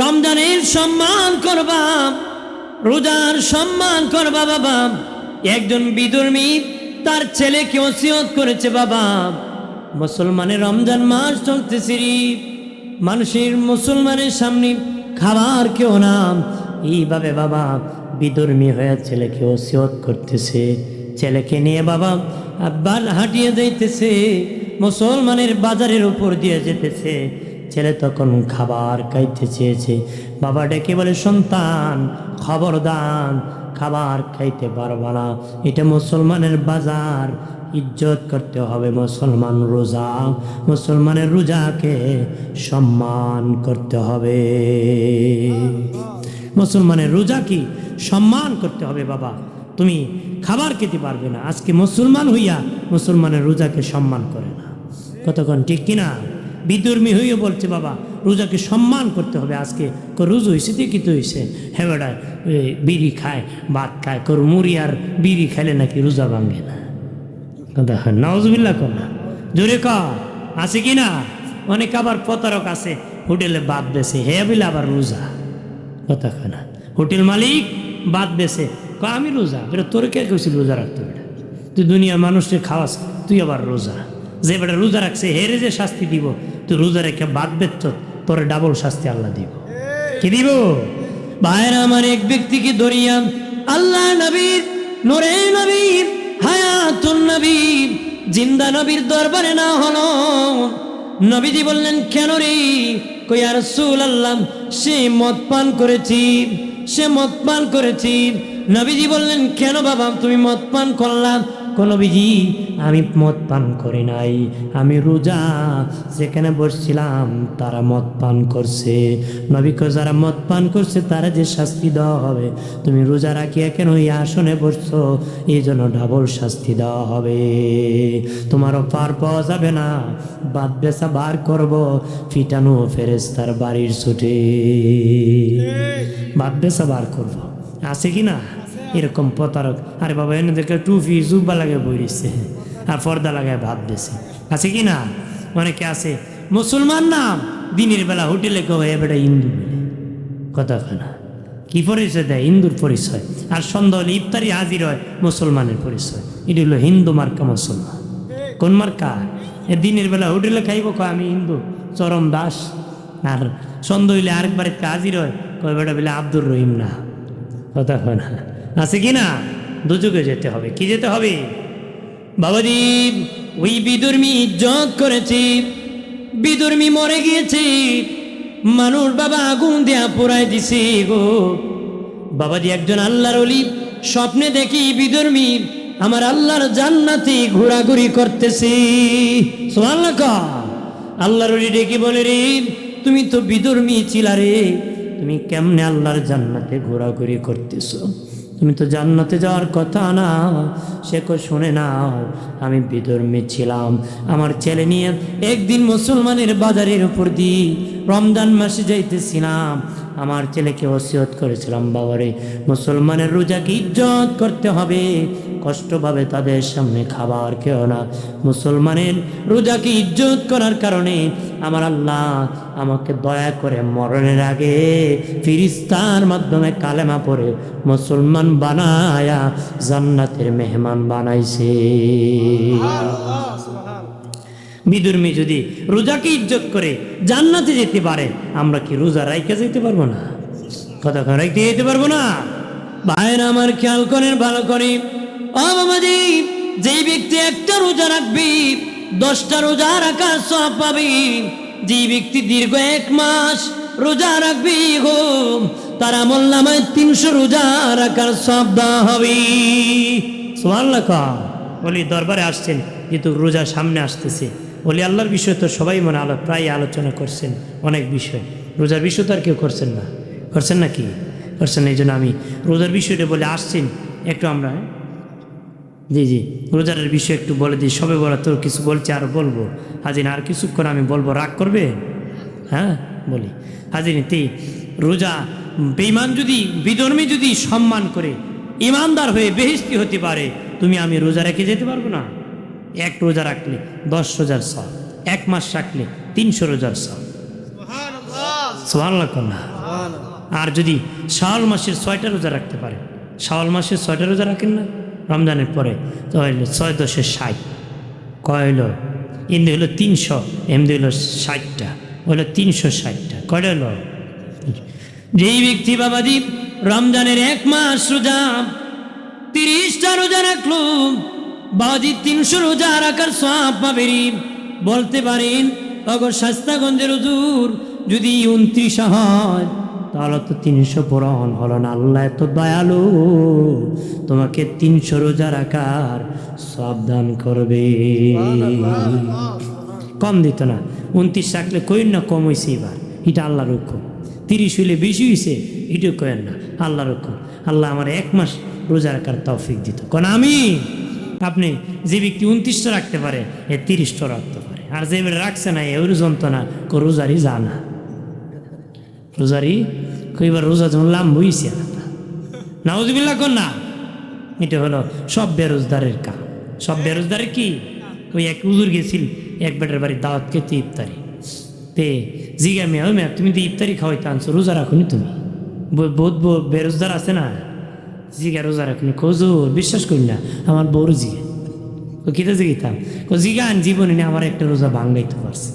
রমজানের সম্মান করবা, রোজার সম্মান করবা বাবা। একজন বিধর্মী তার ছেলেকে ওসিয়ত করেছে, বাবা মুসলমানের রমজান মাস চলতেছে, মানুষের মুসলমানের সামনে খাবার কেউ না। এইভাবে বাবা বিধর্মী হয়ে ছেলেকে ওসিয়ত করতেছে, ছেলেকে নিয়ে বাবা আব্বার হাঁটিয়ে যাইতেছে, মুসলমানের বাজারের উপর দিয়ে যেতেছে। ছেলে তখন খাবার খাইতে চেয়েছে, বাবা ডেকে বলে সন্তান খবরদার, খাবার খাইতে পারবা না, এটা মুসলমানের বাজার, ইজ্জত করতে হবে। মুসলমান রোজা, মুসলমানের রোজাকে সম্মান করতে হবে। মুসলমানের রোজা কি সম্মান করতে হবে বাবা। তুমি খাবার খেতে পারবে না, আজকে মুসলমান হইয়া মুসলমানের রোজাকে সম্মান করে না। কতক্ষণ ঠিক কিনা? বিধর্মী হইয়া বলছে বাবা রোজাকে সম্মান করতে হবে। আজকে রোজা হয়েছে দেখি তো হয়েছে, হ্যাঁ বেড়া বিড়ি খায় ভাত খায়, মুড়ি আর বিড়ি খাইলে নাকি রোজা ভাঙে না। কথা হয় নাউজুবিল্লাহ কর না, জোরে কর। আছে কি না? অনেক আবার প্রতারক আছে, হোটেলে বাদ বেছে, হে বলে আবার রোজা। কথা হয় না? হোটেল মালিক বাদ বেছে, আমি রোজা। বেটা তোর কে কেছিল রোজা রাখতে? বেটা তুই দুনিয়ার মানুষকে খাওয়াস, তুই আবার রোজা। যে বেটা রোজা রাখছে হেরে যে শাস্তি দিব, তুই রোজা রেখে বাদ বেচ, তোর ডাবল শাস্তি আল্লাহ দিব। কি দিব? ভাইরা আমার, এক ব্যক্তিকে ধরিয়া আল্লাহ নবীর, নূরে নবীর, হায়াতুন নবী, জিন্দা নবীর দরবারে না হলো। নবীজি বললেন কেন রে? কই ইয়া রাসূলুল্লাহ, সে মদ পান করেছি, সে মদ পান করেছি। নবীজি বললেন কেন বাবা তুমি মদ পান করলাম? নবীজি আমি মদ পান করি নাই, আমি রোজা, যেখানে বসছিলাম তারা মদ পান করছে। নবী কয় যারা মদ পান করছে তারা যে শাস্তি দেওয়া হবে, তুমি রোজা রাখিয়া কেন এই আসনে বসছো, এই জন্য ডাবল শাস্তি দেওয়া হবে। তোমারও পার পাওয়া যাবে না, বাদ বেচা বার করবো, ফিটানো ফেরেশতার বাড়ির ছুটে বাদ বেচা বার করবো। আছে কি না এরকম প্রতারক? আরে বাবা এনে দেখে টুপি জুব্বা লাগে বইছে আর পর্দা লাগায় ভাত দিছে। আছে কি না? অনেকে আছে মুসলমান নাম, দিনের বেলা হোটেলে কেউ বেটা হিন্দু বলে। কথা হয় না? কি পরিচয় দেয়? হিন্দুর পরিচয়। আর সন্ধ্যা হলে ইফতারি হাজির হয় মুসলমানের পরিচয়। এটি হলো হিন্দু মার্কা মুসলমান। কোন মার্কা? এ দিনের বেলা হোটেলে খাইব কয় আমি হিন্দু চরম দাস, আর সন্ধ্যা হইলে আরেকবার হাজির হয় কয় বেটা বলে আব্দুর রহিম না। কথা হয় না? আছে কি না? দুযুগে যেতে হবে। কি যেতে হবে বাবাজি? ওই বিধর্মী ইজ্জত করেছি, বিধর্মী মরে গিয়েছে, মানুষ বাবা আগুন দেয়া পোড়ায় দিছে গো বাবাজি। একজন আল্লাহর ওলি স্বপ্নে দেখি বিধর্মী আমার আল্লাহর জান্নাতে ঘোরাঘুরি করতেছে। সুবহানাল্লাহ। আল্লাহর ওলি ডেকে বলে রে তুমি তো বিধর্মী ছিলা রে, তুমি কেমনে আল্লাহর জান্নাতে ঘোরাঘুরি করতেছো? তুমি তো জান্নাতে যাওয়ার কথা না। সে কো শুনে নাও, আমি বিধর্মী ছিলাম, আমার ছেলে নিয়ে একদিন মুসলমানের বাজারের উপর দিয়ে রমজান মাসে যাইতেছিলাম, আমার ছেলেকে ওসিয়ত করেছিলাম বাবারে মুসলমানের রোজাকে ইজ্জত করতে হবে, কষ্টভাবে তাদের সামনে খাবার খেও না। মুসলমানের রোজাকে ইজ্জত করার কারণে আমার আল্লাহ আমাকে দয়া করে মরণের আগে ফিরিস্তার মাধ্যমে কালেমা পড়ে মুসলমান বানায়া জান্নাতের মেহমান বানাইছে। বিধর্মী যদি রোজাকে ইজ্জত করে জান্নাতে যেতে পারে, আমরা কি রোজা রাইখা যেতে পারবো না? কথা রাইতে যেতে পারবো না? ভাইরা আমার খেয়াল করেন ভালো করে, ও বাবাজি যেই ব্যক্তি একটা রোজা রাখবে 10টা রোজা রাখার সওয়াব পাবে। যেই ব্যক্তি দীর্ঘ 1 মাস রোজা রাখবে গো, তার আমলনামায় 300 রোজা রাখার সওয়াব দেওয়া হবে। সুবহানাল্লাহ। বলি দরবারে আসছেন, যেহেতু রোজা সামনে আসতেছে, বলি আল্লাহর বিষয় তো সবাই মনে প্রায় আলোচনা করছেন অনেক বিষয়। রোজার বিষয় তো আর কেউ করছেন না, করছেন না কি করছেন? এই জন্য আমি রোজার বিষয়টা বলে আসছেন একটু আমরা। জি জি, রোজার বিষয় একটু বলে দিই। সবে বলা তো কিছু বলছে, আর বলবো হাজির, আর কিছুক্ষণ আমি বলবো, রাগ করবে? হ্যাঁ বলি হাজির। রোজা বেঈমান যদি, বিধর্মী যদি সম্মান করে ইমানদার হয়ে বেহেশতি হতে পারে, তুমি আমি রোজা রেখে যেতে পারবো না? এক রোজা রাখলে 10 রোজার সওয়াব, 1 মাস রাখলে 300 রোজার সওয়াব। সুবহানাল্লাহ না? আর যদি শাওয়াল মাসের 6টা রোজা রাখতে পারে, শাওয়াল মাসের 6টা রোজা রাখেন না রমজানের পরে, তো হইল 6 × 10 = 60। কয় হইল? ইন্দি হইল 300, এমদি হইল 60টা, হইল 360টা। কয়টা হইল? যেই ব্যক্তি বাবাজি রমজানের 1 মাস রোজা 30টা রোজা রাখলো, বাবাজি 300 রোজা রাখার সওয়াব পাবে। বলতে পারেন অগর শাস্তাগঞ্জের হুজুর, যদি 29 হয় তাহলে তো 300 পূরণ হলো না। আল্লাহ এত দয়ালু, তোমাকে 300 রোজা রাখার সওয়াব দান করবে। কম দিত না। 29 রাখলে কইন না কম হয়েছে, এবার এটা আল্লাহর হুকুম। 30 হইলে বেশি হয়েছে, এটাও কেন না, আল্লাহর হুকুম। আল্লাহ আমার 1 মাস রোজা রাখার তৌফিক দিত। কোন আমি? আপনি যে ব্যক্তি 29টা রাখতে পারে, 30টা রাখতে পারে। আর যে রাখছে না, এর যন্ত্রণা রোজারই জানা, রোজারি কইবার রোজা যেমন লাম হইছে নাউজুবিল্লাহ কোন না। এটা হলো সব বেরোজগারের কাম। সব বেরোজগারের কি? ওই এক হুজুর গেছিল এক বেটার বাড়ি দাওয়াত খেতে, ইফতারি তে জিগা মেয়া, ওই মেয়া তুমি তো ইফতারি খাওয়াইতে আনছো, রোজা রাখুনি তুমি? বহুত বেরোজগার আছে না, জিগা রোজা রাখুনি। হুজুর বিশ্বাস করি না, আমার বড় জিগা। ও কিতা জিগিতাম? জিগা আন জীবনে না আমার একটা রোজা ভাঙ্গাইতে পারছে।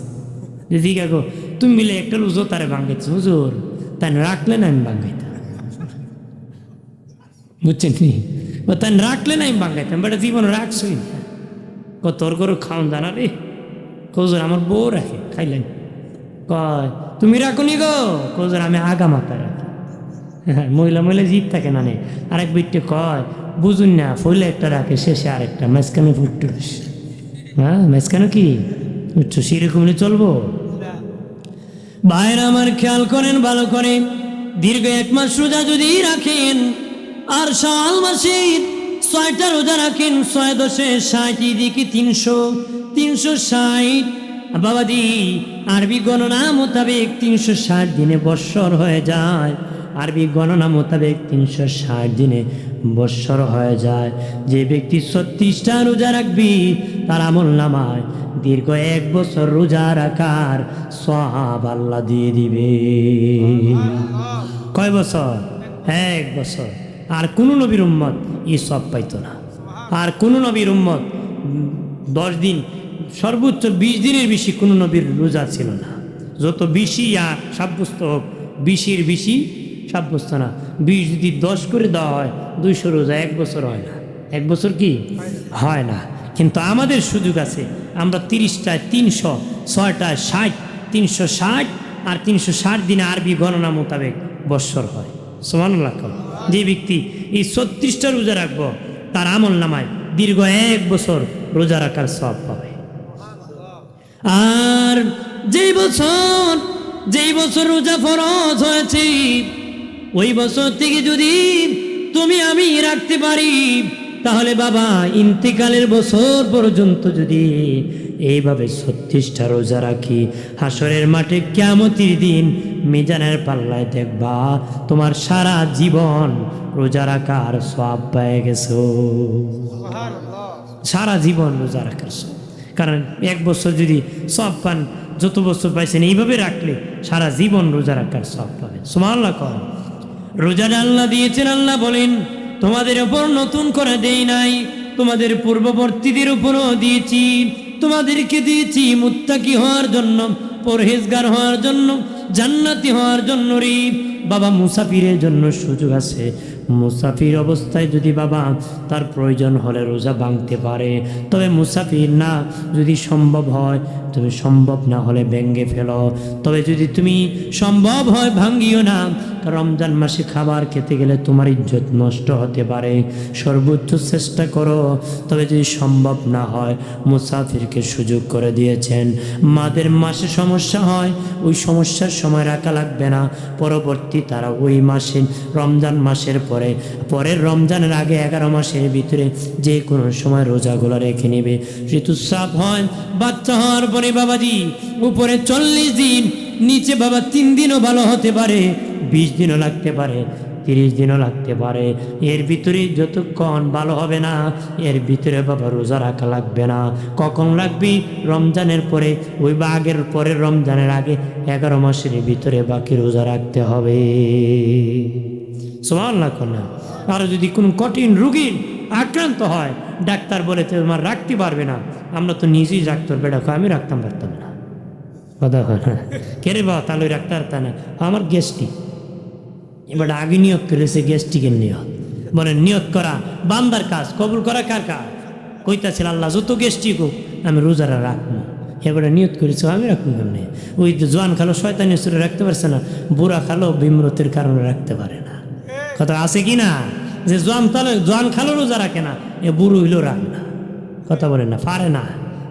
যে জিগা গো তুমি মিলে একটা রোজা তারে ভাঙ্গাইছো হুজুর, তাই রাখলে না আমি ভাঙ্গাইতাম। বুঝছেন নি? ও তাই রাখলে না আমি ভাঙ্গাইতাম, বেটা জীবন রাখছই না। তোর গরু খাওন জানা রে? হুজুর আমার বউ রাখে, খাইলেন। কয় তুমি রাখুনি গো? হুজুর আমি আগা মাথায় রাখি। মহিলা মহিলা জিপ থাকে না। আরেক বিটে কয় বুঝুন না, ফইলে একটা রাখে, শেষে আরেকটা, মাঝখানে ফুটুস। হ্যাঁ মাঝখানে কি উঠছো, সেরকম চলবো? ভাইরা আমার খেয়াল করেন ভালো করে, দীর্ঘ 1 মাস রোজা যদি রাখেন আর শাওয়াল মাসের 6টা রোজা রাখেন, 6 × 10 = 60, এদিকে 360 বাবাজি। আরবি গণনা মোতাবেক 360 দিনে বৎসর হয়ে যায়। আরবি গণনা মোতাবেক 360 দিনে বৎসর হয়ে যায়। যে ব্যক্তি 36টা রোজা রাখবি, তার আমলনামায় দীর্ঘ 1 বছর রোজা রাখার সওয়াব আল্লাহ দিয়ে দিবে। কয় বছর? 1 বছর। আর কোন নবীর উম্মত এই সওয়াব পাইতো না। আর কোন নবীর উম্মত 10 দিন, সর্বোচ্চ 20 দিনের বেশি কোন নবীর রোজা ছিল না। যত বেশি আর সাব্যস্ত হোক, 20-এর বেশি সাব্যস্ত না। 20 যদি 10 করে দেওয়া হয়, 200 রোজা 1 বছর হয় না। 1 বছর কি হয় না। কিন্তু আমাদের সুযোগ আছে, আমরা 30টায় 300, 6টায় 60, 360 আর 360 দিনে আরবি গণনা মোতাবেক বৎসর হয়। সুবহানাল্লাহ। যে ব্যক্তি এই 36টা রোজা রাখবো, তার আমল নামায় দীর্ঘ 1 বছর রোজা রাখার সওয়াব পাবে। আর যেই বছর রোজা ফরজ হয়েছে, ওই বছর থেকে যদি তুমি আমি রাখতে পারি, তাহলে বাবা ইন্তেকালের বছর পর্যন্ত যদি এইভাবে 36টা রোজা রাখি, হাসরের মাঠে কিয়ামতের দিন মিজানের পাল্লায় দেখবা তোমার সারা জীবন রোজা রাখার সওয়াব পেয়ে গেছো। সারা জীবন রোজা রাখার সওয়াব। কারণ 1 বছর যদি সওয়াব পান, যত বছর পাইছেন এইভাবে রাখলে সারা জীবন রোজা রাখার সওয়াব পাবেন। সুবহানাল্লাহ। রোজাটা আল্লাহ দিয়েছেন, আল্লাহ বলেন তোমাদের উপর নতুন করে দেই নাই, তোমাদের পূর্ববর্তীদের উপরও দিয়েছি। তোমাদেরকে দিয়েছি মুত্তাকি হওয়ার জন্য, পরহেজগার হওয়ার জন্য, জান্নাতি হওয়ার জন্য। বাবা মুসাফিরের জন্য সুযোগ আছে। মুসাফির অবস্থায় যদি বাবা তার প্রয়োজন হলে রোজা ভাঙতে পারে, তবে মুসাফির না যদি সম্ভব হয়, তুমি সম্ভব না হলে ভেঙে ফেলো। তবে যদি তুমি সম্ভব হয় ভাঙ্গিও না, রমজান মাসে খাবার খেতে গেলে তোমার ইজ্জত নষ্ট হতে পারে। সর্বোচ্চ চেষ্টা করো। তবে যদি সম্ভব না হয়, মুসাফিরকে সুযোগ করে দিয়েছেন। মাদের মাসে সমস্যা হয়, ওই সমস্যার সময় রাখা লাগবে না, পরবর্তী তারা ওই মাসে রমজান মাসের পরের রমজানের আগে 11 মাসের ভিতরে যে কোনো সময় রোজাগুলো রেখে নেবে। ঋতুস্রাব হয়, বাচ্চা হওয়ার পরে বাবাজি উপরে 40 দিন, নিচে বাবা 3 দিনও ভালো হতে পারে, 20 দিনও লাগতে পারে, 30 দিনও লাগতে পারে। এর ভিতরে যতক্ষণ ভালো হবে না, এর ভিতরে বাবা রোজা রাখা লাগবে না। কখন লাগবে? রমজানের পরে, ওই বা আগের পরের রমজানের আগে 11 মাসের ভিতরে বাকি রোজা রাখতে হবে। সুবহানাল্লাহ না। আর যদি কোনো কঠিন রোগীর আক্রান্ত হয়, ডাক্তার বলে তোমার রাখতে পারবে না, আমরা তো নিজেই ডাক্তার বেড়া, আমি রাখতাম পারতাম না। কথা হয় না, কে রে বাবা তাহলে ডাক্তার তা না, আমার গ্যাস্ট্রিক। এবার আগে নিয়ত করেছে গ্যাস্ট্রিকের নিয়ত। বলে নিয়ত করা বান্দার কাজ, কবুল করা কার কাজ? কইতাছিল আল্লাহ যত গ্যাস্ট্রিক হোক আমি রোজারা রাখবো। এবারে নিয়ত করেছে আমি রাখবো কেমনি? ওই জোয়ান খালো শয়তানি সুরে রাখতে পারছে না, বুড়া খালো বিমরতের কারণে রাখতে পারে না। কথা আছে কি না? যে জোয়ান খালো রোজা রাখে না, এ বুড়ো হইলেও রাখ না। কথা বলে না, পারে না।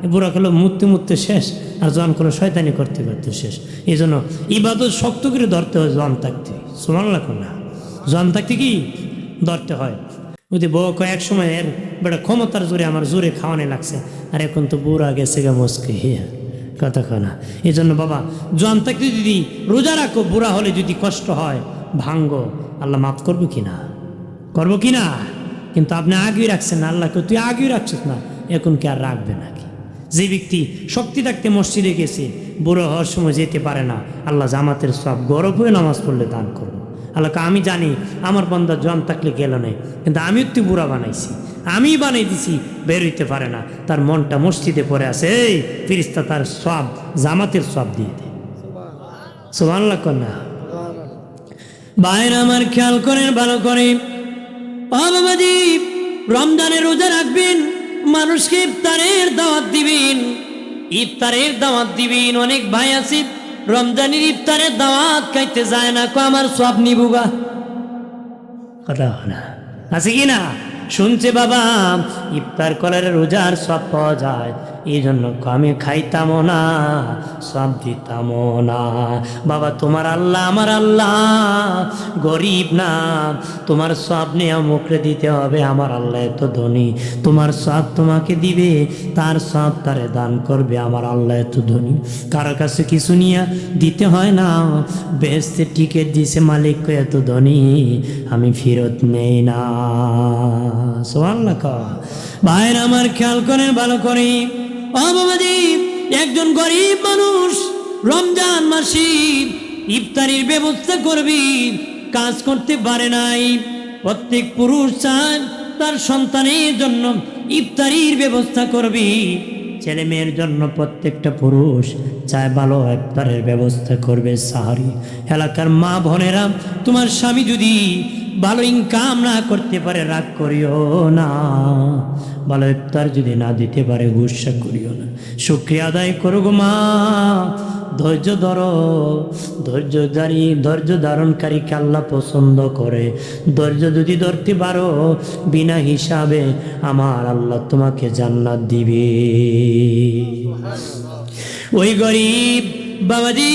এ বুড়া খালো মুততে শেষ, আর জোয়ান খালো শয়তানি করতে শেষ। এই জন্য ইবাদত শক্ত করে ধরতে হয় জোয়ান থাকতে। সুবহানাল্লাহ না, জোয়ান থাকতে কি ধরতে হয়। যদি বউ কয়েক সময় এর বেটা ক্ষমতার জোরে আমার জোরে খাওয়ানো লাগছে, আর এখন তো বুড়া গেছে গা মস্কে হিয়া। কথা না, এই জন্য বাবা জোয়ান থাকতে যদি রোজা রাখো, বুড়া হলে যদি কষ্ট হয় ভাঙ্গো, আল্লাহ মাফ করবো কি না? করবো কি না? কিন্তু আপনি আগেই রাখছেন না, আল্লাহকে তুই আগেই রাখছিস না, এখন কি আর রাখবে নাকি? যে ব্যক্তি শক্তি থাকতে মসজিদে গেছে, বুড়ো হওয়ার সময় যেতে পারে না, আল্লাহ জামাতের সব গরব হয়ে নামাজ পড়লে দান করবো। আল্লাহকে আমি জানি আমার বান্দা জোয়ান থাকলে গেল না, কিন্তু আমি একটু বুড়া বানাইছি, আমি বানাই দিছি, বের হইতে পারে না, তার মনটা মসজিদে পড়ে আছে, এই ফিরিস্তা তার সব জামাতের সব দিয়ে দেয়। সুবহানাল্লাহ না। ভাইরা আমার খেয়াল করেন ভালো করে, ও বাবাজি রমজানের রোজা রাখবেন, মানুষকে ইফতারের দাওয়াত দিবেন, ইফতারের দাওয়াত দিবেন। অনেক ভাই আছে রমজানের ইফতারের দাওয়াত খাইতে যায় না, আমার সব নিবুগা। কথা না আছে কি না? শুনছে বাবা ইফতার করলে রোজার সব পাওয়া যায়, এই জন্য আমি খাইতামও না, সব দিতামও না। বাবা তোমার আল্লাহ আমার আল্লাহ গরিব না, তোমার সব নিয়ে মুখে দিতে হবে। আমার আল্লাহ এত ধনী, তোমার সব তোমাকে দিবে, তার সব তারে দান করবে। আমার আল্লাহ এত ধনী, কারো কাছে কিছু নিয়ে দিতে হয় না। বেহেশতে টিকিট দিছে মালিক এত ধনী, আমি ফেরত নেই না। সুবহানাল্লাহ। ভাইরা আমার খেয়াল করেন ভালো করে, ও বাবাজি একজন গরিব মানুষ রমজান মাসে ইফতারির ব্যবস্থা করবি, কাজ করতে পারে নাই। প্রত্যেক পুরুষ চায় তার সন্তানের জন্য ইফতারির ব্যবস্থা করবি, ছেলে মেয়ের জন্য প্রত্যেকটা পুরুষ চায় ভালো ইফতারের ব্যবস্থা করবে, সাহারি। এলাকার মা বোনেরা, তোমার স্বামী যদি ভালো ইনকাম না করতে পারে রাগ করিও না, ভালো ইফতার যদি না দিতে পারে গুসা করিও না, শুকরিয়া আদায় করো গো মা। ধৈর্য ধরো, ধৈর্য ধারণকারীকে আল্লাহ পছন্দ করে। ধৈর্য যদি ধরতে পারো বিনা হিসাবে আমার আল্লাহ তোমাকে জান্নাত দিবে। ওই গরিব বাবাজি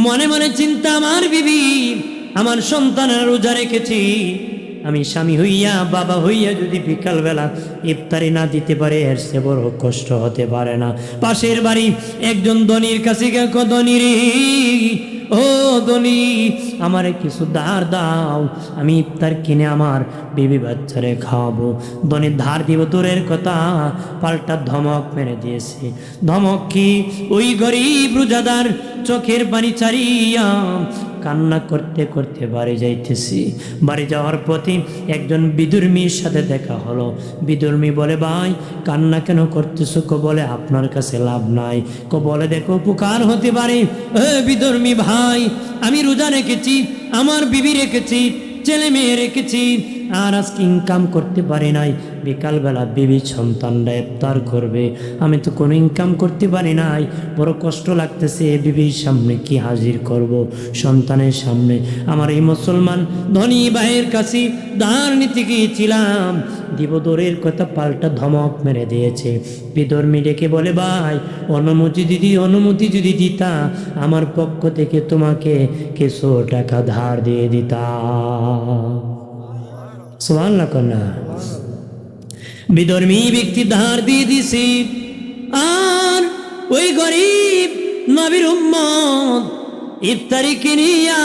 মনে মনে চিন্তা, আমার বিবি আমার সন্তানের রোজা রেখেছি, আমি স্বামী হইয়া বাবা হইয়া যদি বিকালবেলা ইফতারি না দিতে পারে, এর সে বড় কষ্ট হতে পারে না। পাশের বাড়ি একজন ধনীর কাছে গেছো, ধনী রে ও ধনী আমারে কিছু ধার দাও, আমি ইফতার কিনে আমার বিবি বাচ্চারে খাওয়াবো। ধনী ধার দিব দূরের কথা, পাল্টা ধমক মেরে দিয়েছে। ধমক কি? ওই গরিব রোজাদার চোখের পানি ছাড়িয়া কান্না করতে করতে বাড়ি যাইতেছি। বাড়ি যাওয়ার পথে একজন বিধর্মীর সাথে দেখা হলো। বিধর্মী বলে, ভাই কান্না কেন করতেছো? বলে আপনার কাছে লাভ নাই। বলে দেখো উপকার হতে পারে। বিধর্মী ভাই, আমি রোজা রেখেছি, আমার বিবি রেখেছি, ছেলে মেয়ে রেখেছি, আর আজকে ইনকাম করতে পারি নাই। বিকালবেলা বিবি সন্তানরা ইফতার করবে, আমি তো কোনো ইনকাম করতে পারি নাই, বড় কষ্ট লাগতেছে। বিবির সামনে কি হাজির করব, সন্তানের সামনে? আমার এই মুসলমান ধনী ভাইয়ের কাছে ধার নিতে গিয়েছিলাম, দিব দৌড়ের কথা পাল্টা ধমক মেরে দিয়েছে। বিধর্মী ডেকে বলে, ভাই অনুমতি যদি দিতা, আমার পক্ষ থেকে তোমাকে কিছু টাকা ধার দিয়ে দিতাম। সুবহানাল্লাহ কন্যা। বিধর্মী ব্যক্তি ধার দিয়ে দিছে, আর ওই গরিব নবীর উম্মত ইফতারি কিনিয়া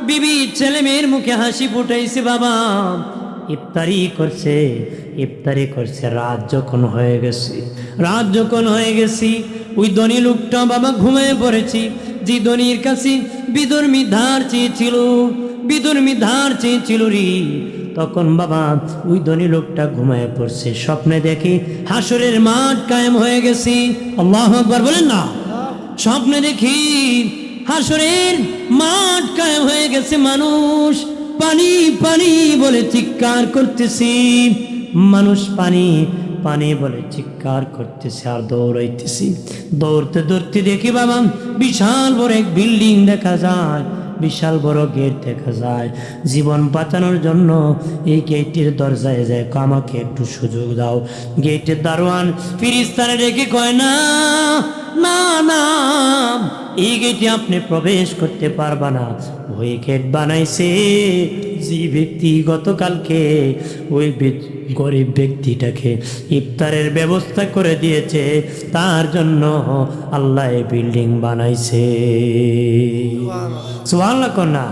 বিবি ছেলে মেয়ের মুখে হাসি ফুটাইছে। বাবা ইফতারি করছে। রাত যখন হয়ে গেছি, ওই ধনী লোকটা বাবা ঘুমিয়ে পড়েছি। যে ধনীর কাছে বিধর্মী ধার চেয়েছিল রে, তখন বাবা ওই ধনী লোকটা ঘুমায় পড়ছে। স্বপ্নে দেখি হাসরের মাঠ কায়েম হয়ে গেছে। আল্লাহু আকবার বলেন না। স্বপ্নে দেখি হাসরের মাঠ কায়েম হয়ে গেছে, মানুষ পানি পানি বলে চিৎকার করতেছি, মানুষ পানি পানি বলে চিৎকার করতেছে আর দৌড়াইতেছি। দৌড়তে দেখি বাবা বিশাল বড় এক বিল্ডিং দেখা যায়, বিশাল বড় গেট দেখা যায়। জীবন বাঁচানোর জন্য এই গেটের দরজায় যায়, আমাকে একটু সুযোগ দাও। গেটের দারোয়ান ফিরিস্তারে ডেকে কয়, না না না, এই গেটে আপনি প্রবেশ করতে পারবা না। ওই গেট বানাইছে যে ব্যক্তি গতকালকে ওই গরিব ব্যক্তিটাকে ইফতারের ব্যবস্থা করে দিয়েছে, তার জন্য আল্লাহ এই বিল্ডিং বানাইছে। সুবহানাল্লাহ কন্যা।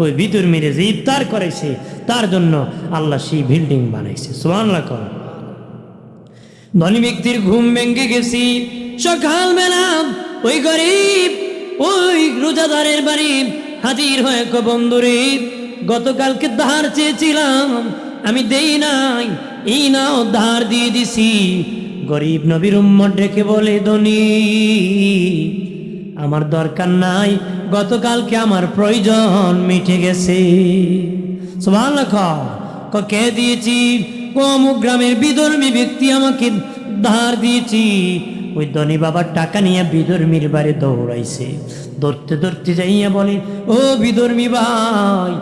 ওই বিধর্মীরে যে ইফতার করেছে তার জন্য আল্লাহ সেই বিল্ডিং বানাইছে। সুবহানাল্লাহ কন্যা। ধনী ব্যক্তির ঘুম ভেঙে গেছি। সকালবেলা ওই গরিব ওই রোজাদারের বাড়ি হাজির হয়ে বন্ধুরে, গতকালকে ধার চেয়েছিলাম, আমি দেই নাই, এই নাও ধার দিয়ে দিছি। গরিব নবীর উম্মত ডেকে বলে, ধনী আমার দরকার নাই, গতকালকে আমার প্রয়োজন মিটে গেছে। সুবহানাল্লাহ। কে দিয়েছি? অমুক গ্রামের বিধর্মী ব্যক্তি আমাকে ধার দিয়েছি। ওই ধনী বাবার টাকা নিয়ে বিধর্মীর বাড়ি দৌড়াইছে। ধরতে যাইয়া বলে, ও বিধর্মী ভাই,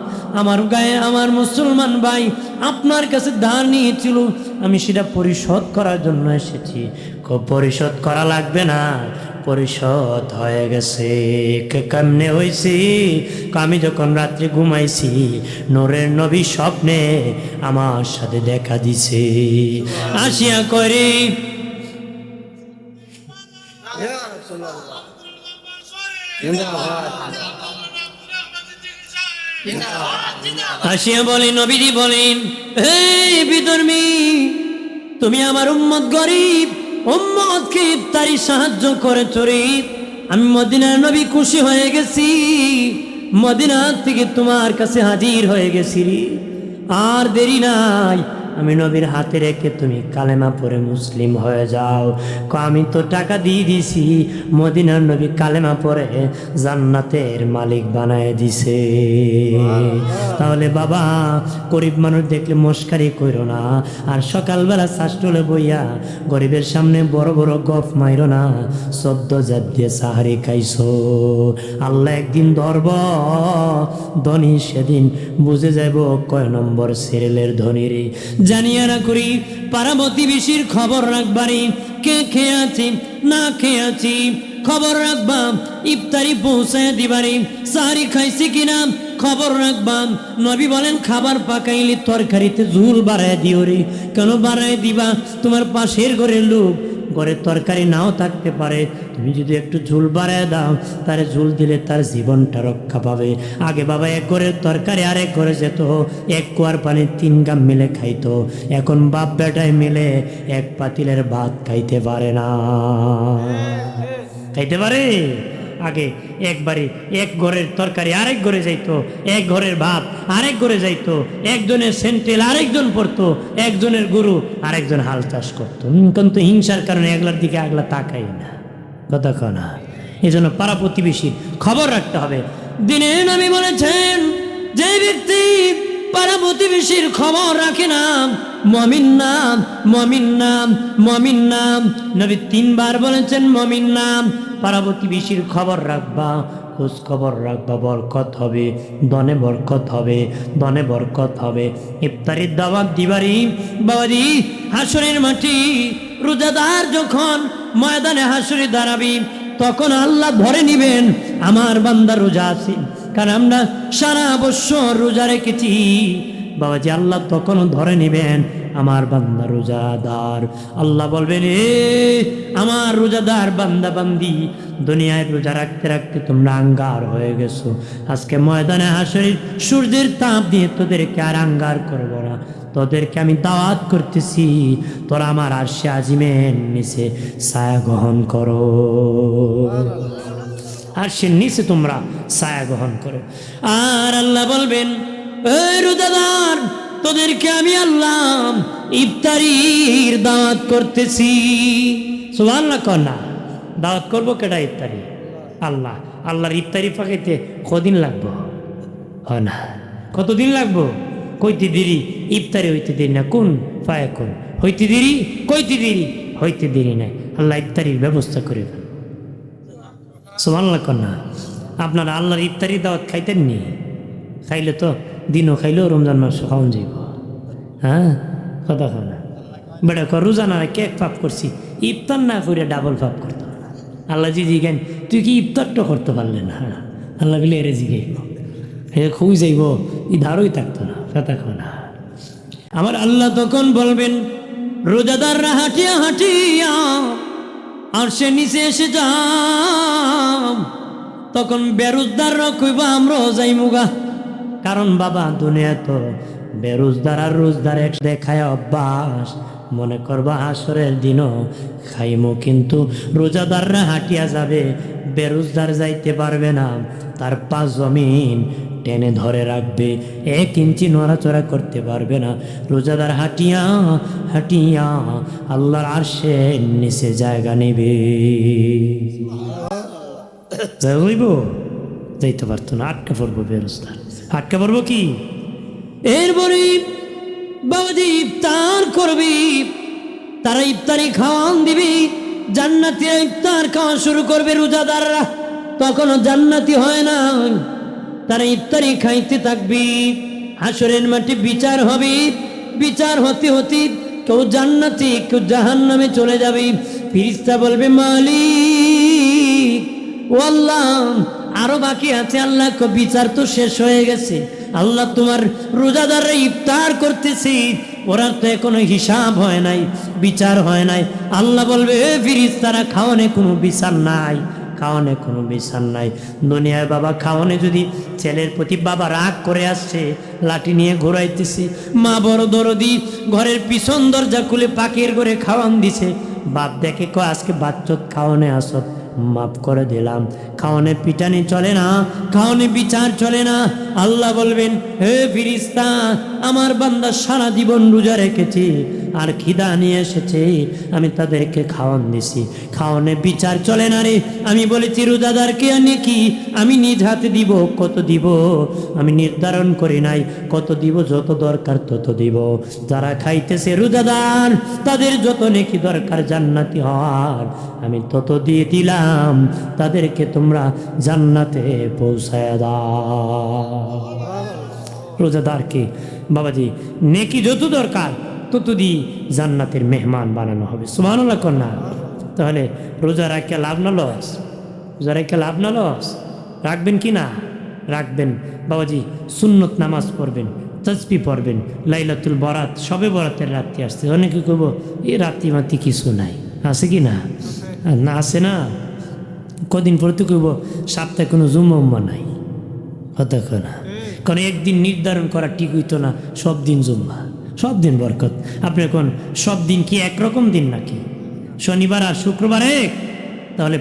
আমার মুসলমান ভাই আপনার কাছে ধার নিয়েছিল, আমি সেটা পরিশোধ করার জন্য এসেছি। পরিশোধ করা লাগবে না, পরিশোধ হয়ে গেছে। কেমনে হয়েছে? আমি যখন রাত্রে ঘুমাইছি, নূরের নবী স্বপ্নে আমার সাথে দেখা দিছে। আসিয়া করে আসিয়া বলে, নবীজি বলেন, হে বিধর্মী, তুমি আমার উম্মত গরিব উম্মতকে ইফতারি সাহায্য করেছ রে। আমি মদিনার নবী খুশি হয়ে গেছি, মদিনা থেকে তোমার কাছে হাজির হয়ে গেছি রে। আর দেরি নাই, আমি নবীর হাতে রেখে তুমি কালেমা পড়ে মুসলিম হয়ে যাও। আমি তো টাকা দিয়ে দিছি, মদিনার নবী কালেমা পড়ে জান্নাতের মালিক বানায় দিছে। তাহলে বাবা গরিব মানুষ দেখলে মস্কারি কইরো না, আর সকালবেলা শাস্টলে বইয়া গরিবের সামনে বড় বড় গফ মাইরো না। 14 জাত দিয়ে সাহারি খাইছো, আল্লাহ একদিন ধরব। ধনী সেদিন বুঝে যাব কয় নম্বর সিরিয়ালের ধনী রে। জানিয়া না করি পাড়া প্রতিবেশীর খবর রাখবারি, কে খেয়ে আছি না খেয়ে আছি খবর রাখবা, ইফতারি পৌঁছায় দিবারি, সাহারি খাইছি কিনা খবর রাখবাম। নবী বলেন, খাবার পাকাইলে তরকারিতে ঝুল বাড়ায় দিও রে। কেন বাড়ায় দিবা? তোমার পাশের ঘরের লোক ঘরের তরকারি নাও থাকতে পারে, তুমি যদি একটু ঝুল বাড়ায় দাও, তারে ঝুল দিলে তার জীবনটা রক্ষা পাবে। আগে বাবা এক ঘরের তরকারি আরেক ঘরে যেত, এক কুয়ার পানি 3 গাম মিলে খাইতো। এখন বাপ বেটায় মিলে এক পাতিলের ভাত খাইতে পারে না। খাইতে পারে? আগে একবারে এক ঘরের তরকারি আরেক ঘরে যাইতো, এক ঘরের ভাত আরেক ঘরে যাইতো, একজনের সেন্টেল আরেকজন পড়তো, একজনের গরু আরেকজন হাল চাষ করতো। কিন্তু হিংসার কারণে একলার দিকে আগলা তাকাই না, কথা কয় না। এই জন্য পাড়া প্রতিবেশীর খবর রাখতে হবে। দিনে নবী বলেছেন, যে ব্যক্তি পাড়া প্রতিবেশীর খবর রাখে না, মুমিন নাম, মুমিন নাম, মুমিন নাম। নবী 3 বার বলেছেন মুমিন নাম। পাড়া প্রতিবেশীর খবর রাখবা, খোঁজ খবর রাখবা, বরকত হবে, দনে বরকত হবে, দনে বরকত হবে। ইফতারির দাওয়াত দিবারি বাবাজি, হাসরের মাটি রোজাদার যখন ময়দানে হাসরে দাঁড়াবি, তখন আল্লাহ ধরে নিবেন আমার বান্দা রোজা আছে, কারণ আমরা সারা বছর রোজা রেখেছি বাবাজি। আল্লাহ তখন ধরে নিবেন আমার বান্দা রোজাদার। আল্লাহ বলবেন, এ আমার রোজাদার বান্দা বান্দি, দুনিয়ায় রোজা রাখতে রাখতে তোমরা আঙ্গার হয়ে গেছো, আজকে ময়দানে হাসরের সূর্যের তাপ দিয়ে তোদেরকে আর আঙ্গার করবো না, তোদেরকে আমি দাওয়াত করতেছি, তোরা আমার আরশে আজিমের নিচে ছায়া গ্রহণ করো, আরশের নিচে তোমরা ছায়া গ্রহণ করো। আর আল্লাহ বলবেন, এই রোজাদার, তোদেরকে আমি আল্লাহ ইফতারির দাওয়াত করতেছি। সুবহানাল্লাহ কন্যা, দাওয়াত করবো কেডা? ইফতারি আল্লাহ। আল্লাহর ইফতারি পাকাইতে কদিন লাগবো? হয় না, কতদিন লাগবো? কইতে দেরি ইফতারি হইতে দেরি না, কোন পায় কোন হইতে দেরি, কইতে দেরি হইতে দেরি নাই। আল্লাহ ইফতারির ব্যবস্থা করে দেন। সুবহানাল্লাহ কন্যা, আপনারা আল্লাহর ইফতারি দাওয়াত খাইতেন নি? খাইলে তো দিনও খাইলেও রমজান মাস খাওয়ান যাইব। হ্যাঁ, কথা খানা বেড়া কর, রোজানা কেক পাপ করছি, ইফতার না করে ডাবল পাপ করতে না। আল্লাহ জি জিজ্ঞেন, তুই কি ইফতারটা করতে পারলে না? আল্লাহ বলে এরে জিগাইব, হে খুঁই যাইব, ই ধারই থাকতো না, কথা খানা। আমার আল্লাহ তখন বলবেন, রোজাদাররা হাঁটিয়া হাঁটিয়া আর সে নিচে এসে যাও। তখন বেরোজদাররা কইবা আমরাও যাইমুগা, কারণ বাবা দুনিয়া তো বেরোজদার আর রোজদার এক দেখায় অভ্যাস, মনে করবা আসরের দিনও খাইমো, কিন্তু রোজাদাররা হাঁটিয়া যাবে, বেরোজদার যাইতে পারবে না, তার পা জমিন টেনে ধরে রাখবে, 1 ইঞ্চি নড়াচড়া করতে পারবে না। রোজাদার হাঁটিয়া হাঁটিয়া আল্লাহর আরশের নিচে জায়গা নেবে, যাইব যাইতে পারতো না, আটকা পড়বো বেরোজদার, আটকা পড়বো কি? এরপরে বাবাজি ইফতার করবি, তারা ইফতারি খাওয়ান দিবি, জান্নাতীরা ইফতার খাওয়া শুরু করবে, রোজাদাররা তখনও জান্নাতি হয় না, তারা ইফতারি খাইতে থাকবি। হাসরের মাঠে বিচার হবে, বিচার হতে হতে কেউ জান্নাতি কেউ জাহান্নামে চলে যাবে। ফেরেশতা বলবে, মালিক ও আল্লাহ, আরো বাকি আছে। আল্লাহ বিচার তো শেষ হয়ে গেছে, আল্লাহ তোমার রোজাদাররা ইফতার করতেছি, ওরা তো এখনো হিসাব হয় নাই, বিচার হয় নাই। আল্লাহ বলবে, ফেরেশতারা খাওয়ানে কোনো বিচার নাই, খাওয়ানে কোনো বিচার নাই। দুনিয়ায় বাবা খাওয়ানে যদি ছেলের প্রতি বাবা রাগ করে আসছে, লাঠি নিয়ে ঘোরাইতেছে, মা বড় দরদি ঘরের পিছন দরজা খুলে পাখির ঘরে খাওয়ান দিছে, বাপ দেখে আজকে বাচ্চত খাওয়ানে আসত, মাফ করে দিলাম। খাওয়ানে পিটানি চলে না, খাওয়ানে বিচার চলে না। আল্লাহ বলবেন, হে ফেরেশতা, আমার বান্দা সারা জীবন রোজা রেখেছি আর খিদা নিয়ে এসেছে, আমি তাদেরকে খাওয়ান দিছি, খাওয়ানে বিচার চলে না রে। আমি বলেছি রোজাদারকে আনি কি আমি নিজ হাতে দিব, কত দিব আমি নির্ধারণ করি নাই, কত দিব যত দরকার তত দিব। যারা খাইতেছে রোজাদার, তাদের যত নেকি দরকার জান্নাতি হওয়ার, আমি তত দিয়ে দিলাম, তাদেরকে তোমরা জান্নাতে পৌঁছায় দাও। রোজাদারকে বাবাজি নেকি যত দরকার তত দিয়ে জান্নাতের মেহমান বানানো হবে। সুবহানাল্লাহ কন্যা। তাহলে রোজা রাখে লাভ না লস? রোজা রাখে লাভ না লস? রাখবেন কি না? রাখবেন বাবাজি। সুন্নত নামাজ পড়বেন, তসবি পড়বেন, লাইলাতুল বরাত, সবে বরাতের রাত্রি আসছে। অনেকে কইব এই রাত্রি মাতি কিছু নাই, আছে কি না? না আছে না? কদিন পরে তো কইব সপ্তাহে কোনো জুম্মা নাই, কথা কয় না? কারণ একদিন নির্ধারণ করা ঠিক হইতো না, সব দিন জুম্মা, সব দিন বরকত। আপনি এখন সব দিন কি একরকম দিন নাকি? শনিবার আর শুক্রবার এক, তাহলে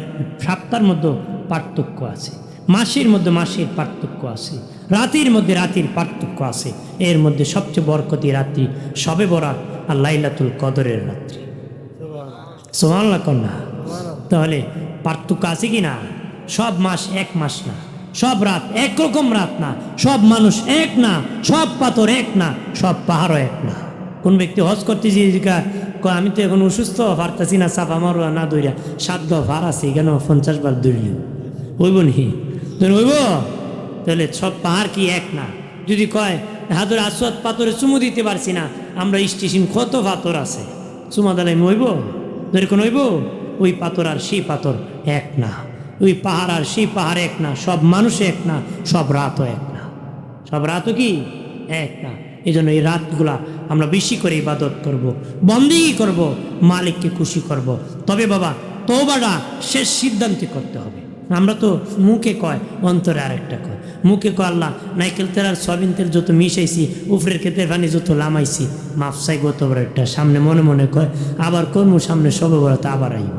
সপ্তাহের মধ্যে পার্থক্য আছে, মাসের মধ্যে মাসের পার্থক্য আছে, রাতের মধ্যে রাতের পার্থক্য আছে। এর মধ্যে সবচেয়ে বরকতি রাত্রি শবে বরাত আর লাইলাতুল কদরের রাত্রি। সুবহানাল্লাহ কন্যা। তাহলে পার্থক্য আছে কি না? সব মাস এক মাস না, সব রাত একরকম রাত না, সব মানুষ এক না, সব পাথর এক না, সব পাহাড়ও এক না। কোন ব্যক্তি হজ করতে গিয়ে আমি তো এখন অসুস্থ, পারতাছি না, সাফা মারুয়া না দৌড়া 7 দফা ভার আছে, এখানে 50 বার দৌড়িও হইব নি? হইব? তাহলে সব পাহাড় কি এক না? যদি কয় হাজর আসওয়াদ পাথরে চুমু দিতে পারছি না, আমরা স্টেশন কত পাথর আছে, চুমা দালাই হইব? ধরে কোন হইব? ওই পাথর আর সেই পাথর এক না, ওই পাহাড় আর সেই পাহাড় এক না, সব মানুষ এক না, সব রাতও এক না, সব রাতও কি এক না। এই জন্য এই রাতগুলা আমরা বেশি করে ইবাদত করব, বন্দেগী করব, মালিককে খুশি করব। তবে বাবা তওবাটা শেষ সিদ্ধান্তে করতে হবে। আমরা তো মুখে কয়, অন্তরে আরেকটা কয়। মুখে কয় আল্লাহ নাইকেল তেল আর সয়াবিন তেল যত মিশাইছি, উফরের ক্ষেতের পানি যত লামাইছি, মাফ চাই গত একটা সামনে মনে মনে কয়, আবার কর্ম সামনে সবে বড়তে আবার আইব।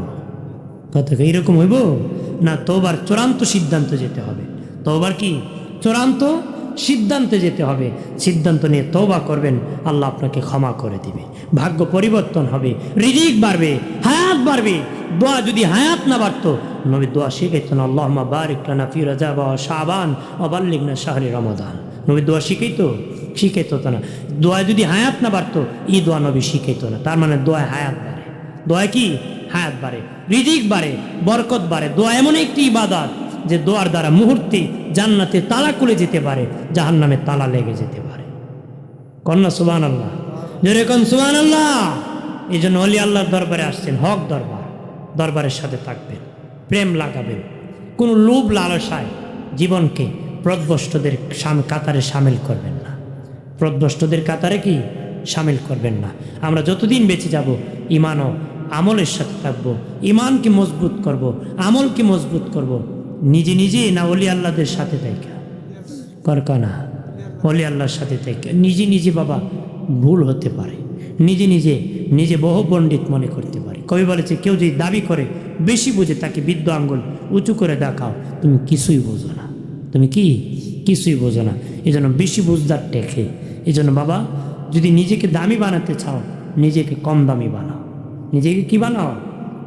কথা এইরকম হইব না? তওবার চূড়ান্ত সিদ্ধান্ত যেতে হবে। তওবার কি চূড়ান্ত সিদ্ধান্তে যেতে হবে। সিদ্ধান্ত নিয়ে তওবা করবেন, আল্লাহ আপনাকে ক্ষমা করে দিবে, ভাগ্য পরিবর্তন হবে, রিজিক বাড়বে, হায়াত বাড়বে। দোয়া যদি হায়াত না বাড়তো, নবী দোয়া শিখাইতেন আল্লাহুম্মা বারিক লানা ফি রাজাব ওয়া শাবান ওয়া বাল্লিগনা শাহরি রমাদান। নবী দোয়া শিখাইতো না। দোয়া যদি হায়াত না বাড়তো, এই দোয়া নবী শিখাইতো না। তার মানে দোয়া হায়াত বাড়ে। দোয়া কি হায়াত বাড়ে, রিজিক বাড়ে, বরকত বাড়ে। দোয়া এমন একটি ইবাদত যে দোয়ার দ্বারা মুহূর্তে জান্নাতে তালা খুলে যেতে পারে, জাহান্নামে তালা লেগে যেতে পারে। কন্যা সুবহানাল্লাহ, জোরে কোন সুবহানাল্লাহ। এই জন্য ওলি আল্লাহর দরবারে আসছেন, হক দরবার, দরবারের সাথে থাকবেন, প্রেম লাগাবেন। কোনো লোভ লালসায় জীবনকে প্রদ্ভষ্টদের কাতারে সামিল করবেন না, প্রদ্ভষ্টদের কাতারে কি সামিল করবেন না। আমরা যতদিন বেঁচে যাব ইমান ও আমলের সাথে থাকবো, ইমানকে মজবুত করব, আমলকে মজবুত করব। নিজে নিজে না ওলি আল্লাহদের সাথে থাকা করকানা, ওলি আল্লাহর সাথে থাকা নিজে নিজে বাবা ভুল হতে পারে, নিজে নিজে নিজে বহু পণ্ডিত মনে করতে পারে। কবি বলেছে, কেউ যদি দাবি করে বেশি বুঝে, তাকে বৃদ্ধ আঙ্গুল উঁচু করে দেখাও, তুমি কিছুই বোঝো না, তুমি কি কিছুই বোঝো না। এই জন্য বেশি বুঝদার টেকে। এই জন্য বাবা যদি নিজেকে দামি বানাতে চাও, নিজেকে কম দামি বানাও। নিজেকে কি বানাও?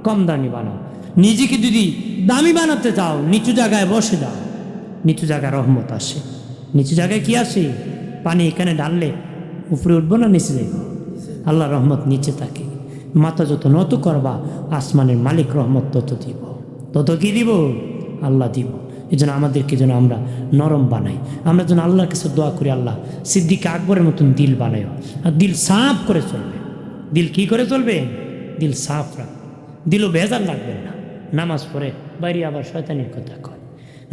কম দামি বানাও। নিজেকে যদি দামি বানাতে চাও, নিচু জায়গায় বসে যাও, নিচু জায়গায় রহমত আসে। নিচু জায়গায় কি আসে? পানি এখানে ঢাললে উপরে উঠবো না নিচে যাইব? আল্লাহ রহমত নিচে থাকে। মাথা যত নত করবা, আসমানের মালিক রহমত তত দিব। তত কি দিব? আল্লাহ দিব। এই জন্য আমাদেরকে যেন আমরা নরম বানাই, আমরা যেন আল্লাহর কাছে দোয়া করি, আল্লাহ সিদ্দিক আকবরের মতন দিল বানাই, আর দিল সাফ করে চলবে। দিল কি করে চলবে? দিল সাফ রাখবে, দিলও বেজার লাগবে না। নামাজ পড়ে বাইরে আবার শয়তানির কথা কয়,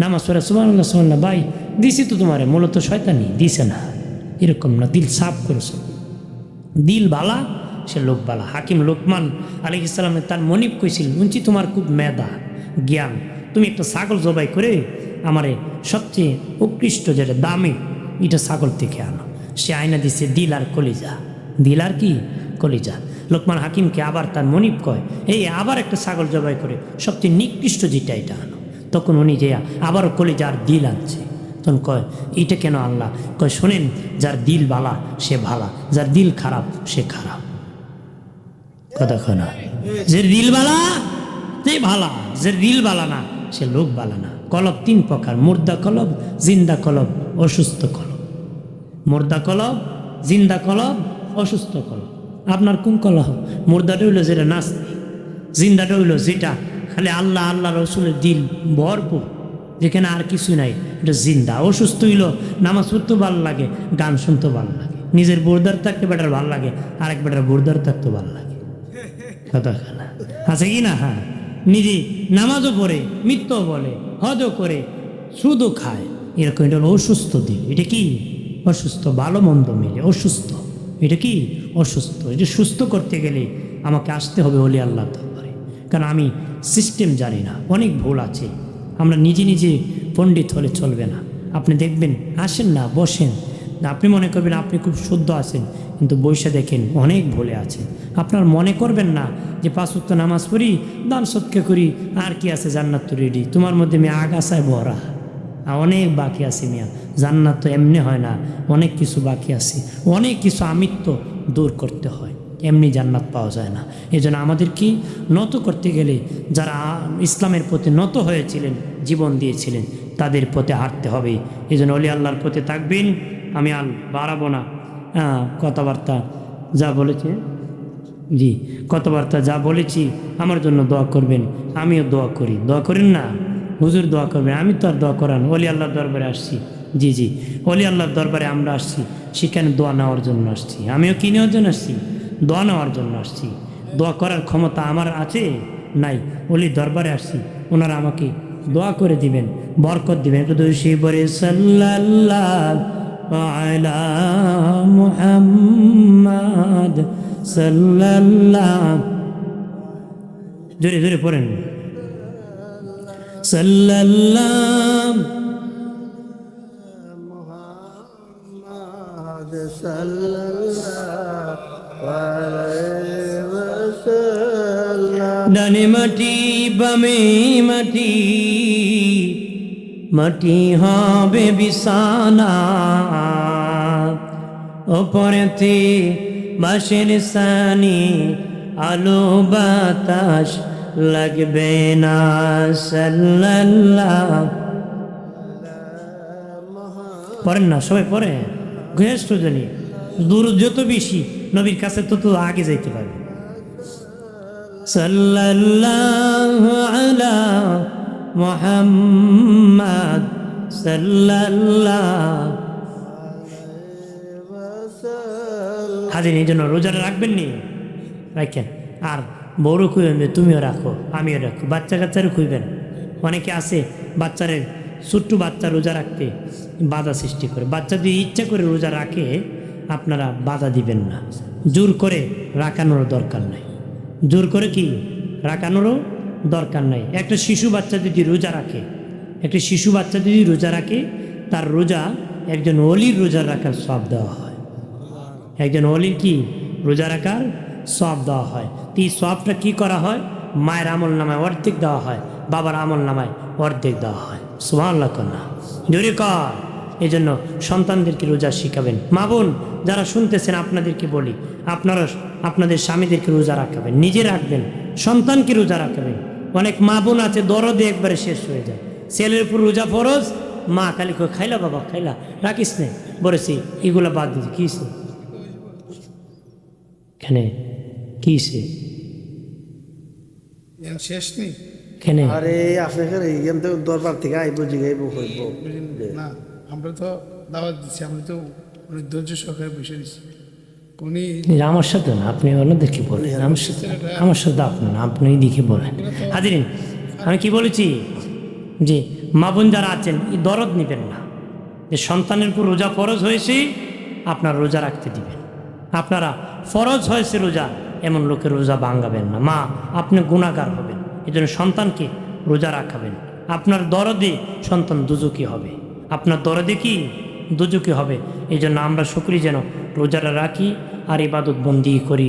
নামাজ পড়ে সুবহানাল্লাহ সুবহানাল্লাহ, ভাই দিছি তো তোমারে, মূলত শয়তানি দিছে না, এরকম না। দিল সাফ করে চলবে। দিল বালা সে লোক বালা। হাকিম লোকমান আলাইহিস সালামের তার মনিব কইছিল, শুনছি তোমার খুব মেধা জ্ঞান, তুমি একটা ছাগল জবাই করে আমারে সবচেয়ে উৎকৃষ্ট যেটা দামি এটা ছাগল থেকে আনো। সে আয়না দিছে দিল আর কলিজা, দিল আর কি কলিজা। লোকমান হাকিমকে আবার তার মনিব কয়, এই আবার একটা ছাগল জবাই করে সবচেয়ে নিকৃষ্ট যেটা এটা আনো। তখন উনি যে আবারও কলিজা আর দিল আনছে। তখন কয়, এইটা কেন আল্লাহ? কয়, শোনেন, যার দিল বালা সে ভালা, যার দিল খারাপ সে খারাপ। কথা না, যে দিল বালা সে ভালা, যে দিল বালা না সে লোক বালা না। কলব 3 প্রকার, মুর্দা কলব, জিন্দা কলব, অসুস্থ কলব। মুর্দা কলব, জিন্দা কলব, অসুস্থ কলব। আপনার কোন কলব? মুর্দাটা হইল যেটা নাস্তি, জিন্দাটা হইল যেটা খালি আল্লাহ আল্লাহ রসুলের দিল ভরপুর, যেখানে আর কিছু নাই, এটা জিন্দা। অসুস্থ হইল নামাজ পড়তেও ভালো লাগে, গান শুনতেও ভালো লাগে, নিজের বোরদার থাকতে বেটার ভালো লাগে, আরেক বেটার বোরদার থাকতেও ভালো লাগে। কথা না আছে কি না? হ্যাঁ, নিজে নামাজও পড়ে, মিথ্যাও বলে, হজও করে, সুদও খায়, এরকম। এটা হলো অসুস্থ দিল। এটা কি অসুস্থ? ভালো মন্দ মিলে অসুস্থ। এটা কি অসুস্থ? এটা সুস্থ করতে গেলে আমাকে আসতে হবে ওলি আল্লাহ দরবারে, কারণ আমি সিস্টেম জানি না, অনেক ভুল আছে। আমরা নিজে নিজে পণ্ডিত হলে চলবে না। আপনি দেখবেন, আসেন না, বসেন, আপনি মনে করবেন আপনি খুব শুদ্ধ আছেন, কিন্তু বৈশা দেখেন অনেক ভুলে আছেন। আপনার মনে করবেন না যে 5 ওয়াক্ত নামাজ পড়ি, দান সৎকা করি, আর কি আছে, জান্নাত তো রেডি। তোমার মধ্যে মেয়ে আগাছায় ভরা, অনেক বাকি আছে মিয়া। জান্নাত তো এমনি হয় না, অনেক কিছু বাকি আছে, অনেক কিছু আমিত্ব দূর করতে হয়, এমনি জান্নাত পাওয়া যায় না। এই জন্য আমাদের কি নত করতে গেলে যারা ইসলামের প্রতি নত হয়েছিলেন, জীবন দিয়েছিলেন, তাদের পথে হাঁটতে হবে। এই জন্য অলি আল্লাহর পথে থাকবেন। আমি আর বাড়াবো না, কথাবার্তা যা বলেছে, জি কথাবার্তা যা বলেছি আমার জন্য দোয়া করবেন, আমিও দোয়া করি। দোয়া করেন না, হুজুর দোয়া করবেন, আমি তো আর দোয়া করান, অলি আল্লাহর দরবারে আসছি। জি জি, অলি আল্লাহর দরবারে আমরা আসছি, সেখানে দোয়া নেওয়ার জন্য আসছি। আমিও কি নেওয়ার জন্য আসছি? দোয়া নেওয়ার জন্য আসছি। দোয়া করার ক্ষমতা আমার আছে? নাই। অলির দরবারে আসছি, ওনারা আমাকে দোয়া করে দিবেন, বরকত দিবেন। একটু দোষী বলে সাল্লাল্লাহু আলা মুহাম্মাদ সাল্লাল্লাহু, জোরে জোরে পড়েন, সাল্লাল্লাহু মুহাম্মদ সাল্লাল্লাহু আলাইহি ওয়াসাল্লাম। ডানে মাটি বামে মাটি, মাটি হবে বিছানা, ওপরেতে বাঁশের সানি, আলো বাতাস লাগবে না। সাল্লাল্লাহু, পড়েন না সবাই, পড়ে গৃহস্থ জনী। দূর যত বেশি নবীর কাছে তত আগে যাইতে পারবে। সাল্লাল্লাহু আলা মুহাম্মাদ সাল্লাল্লাহু। হাজির, এই জন্য রোজাটা রাখবেন নি, রাখেন। আর বড় খুঁজবেন, তুমিও রাখো, আমিও রাখো, বাচ্চা কাচ্চারও খুঁজবেন। অনেকে আছে বাচ্চারে, ছোট্ট বাচ্চা রোজা রাখতে বাধা সৃষ্টি করে। বাচ্চা যদি ইচ্ছা করে রোজা রাখে, আপনারা বাধা দিবেন না। জোর করে রাখানোর দরকার নাই, জোর করে কি রাখানোরও দরকার নাই। একটা শিশু বাচ্চা যদি রোজা রাখে, একটা শিশু বাচ্চা যদি রোজা রাখে, তার রোজা একজন অলির রোজা রাখার সব দেওয়া হয়। একজন অলির কি রোজা রাখার সব দেওয়া হয়। তো এই সবটা কী করা হয়? মায়ের আমল নামায় অর্ধেক দেওয়া হয়, বাবার আমল নামায় অর্ধেক দেওয়া হয়। সুবহানাল্লাহ কন্যা জোরে কর। এই জন্য সন্তানদেরকে রোজা শিখাবেন। মা বোন যারা শুনতেছেন, আপনাদেরকে বলি, আপনারা আপনাদের স্বামীদেরকে রোজা রাখাবেন, নিজে রাখবেন, সন্তানকে রোজা রাখাবেন। অনেক মা বোন আছে দরদে একবারে শেষ হয়ে যায়, ছেলের উপর রোজা ফরজ, মা খালি কই খাইলা বাবা খাইলা, রাখিস নে, বলেছি এগুলো বাদ দিতে কিসে, এখানে কিসে শেষ নেই এখানে। আরে আসলে এখান থেকে দরবার থেকে আইব জিগাইব হইব না, আমরা তো দাওয়াত দিচ্ছি, আমরা তো অনেক ধৈর্য সহকারে বসে দিচ্ছি। উনি আমার সাথে না, আপনি অন্যদেরকে বলেন, আমার সাথে আপনার আপনি দেখে বলেন। হাজিরিন, আমি কি বলেছি যে মা বোন যারা আছেন, এই দরদ নেবেন না যে সন্তানের উপর রোজা ফরজ হয়েছে আপনার রোজা রাখতে দিবেন। আপনারা ফরজ হয়েছে রোজা, এমন লোকের রোজা ভাঙাবেন না। মা, আপনি গুনাহগার হবেন, এই জন্য সন্তানকে রোজা রাখাবেন। আপনার দরদে সন্তান দুজকি হবে, আপনার দরদে কি দুজকি হবে। এই জন্য আমরা শুকরি যেন রোজাটা রাখি আর ইবাদত বন্দি করি।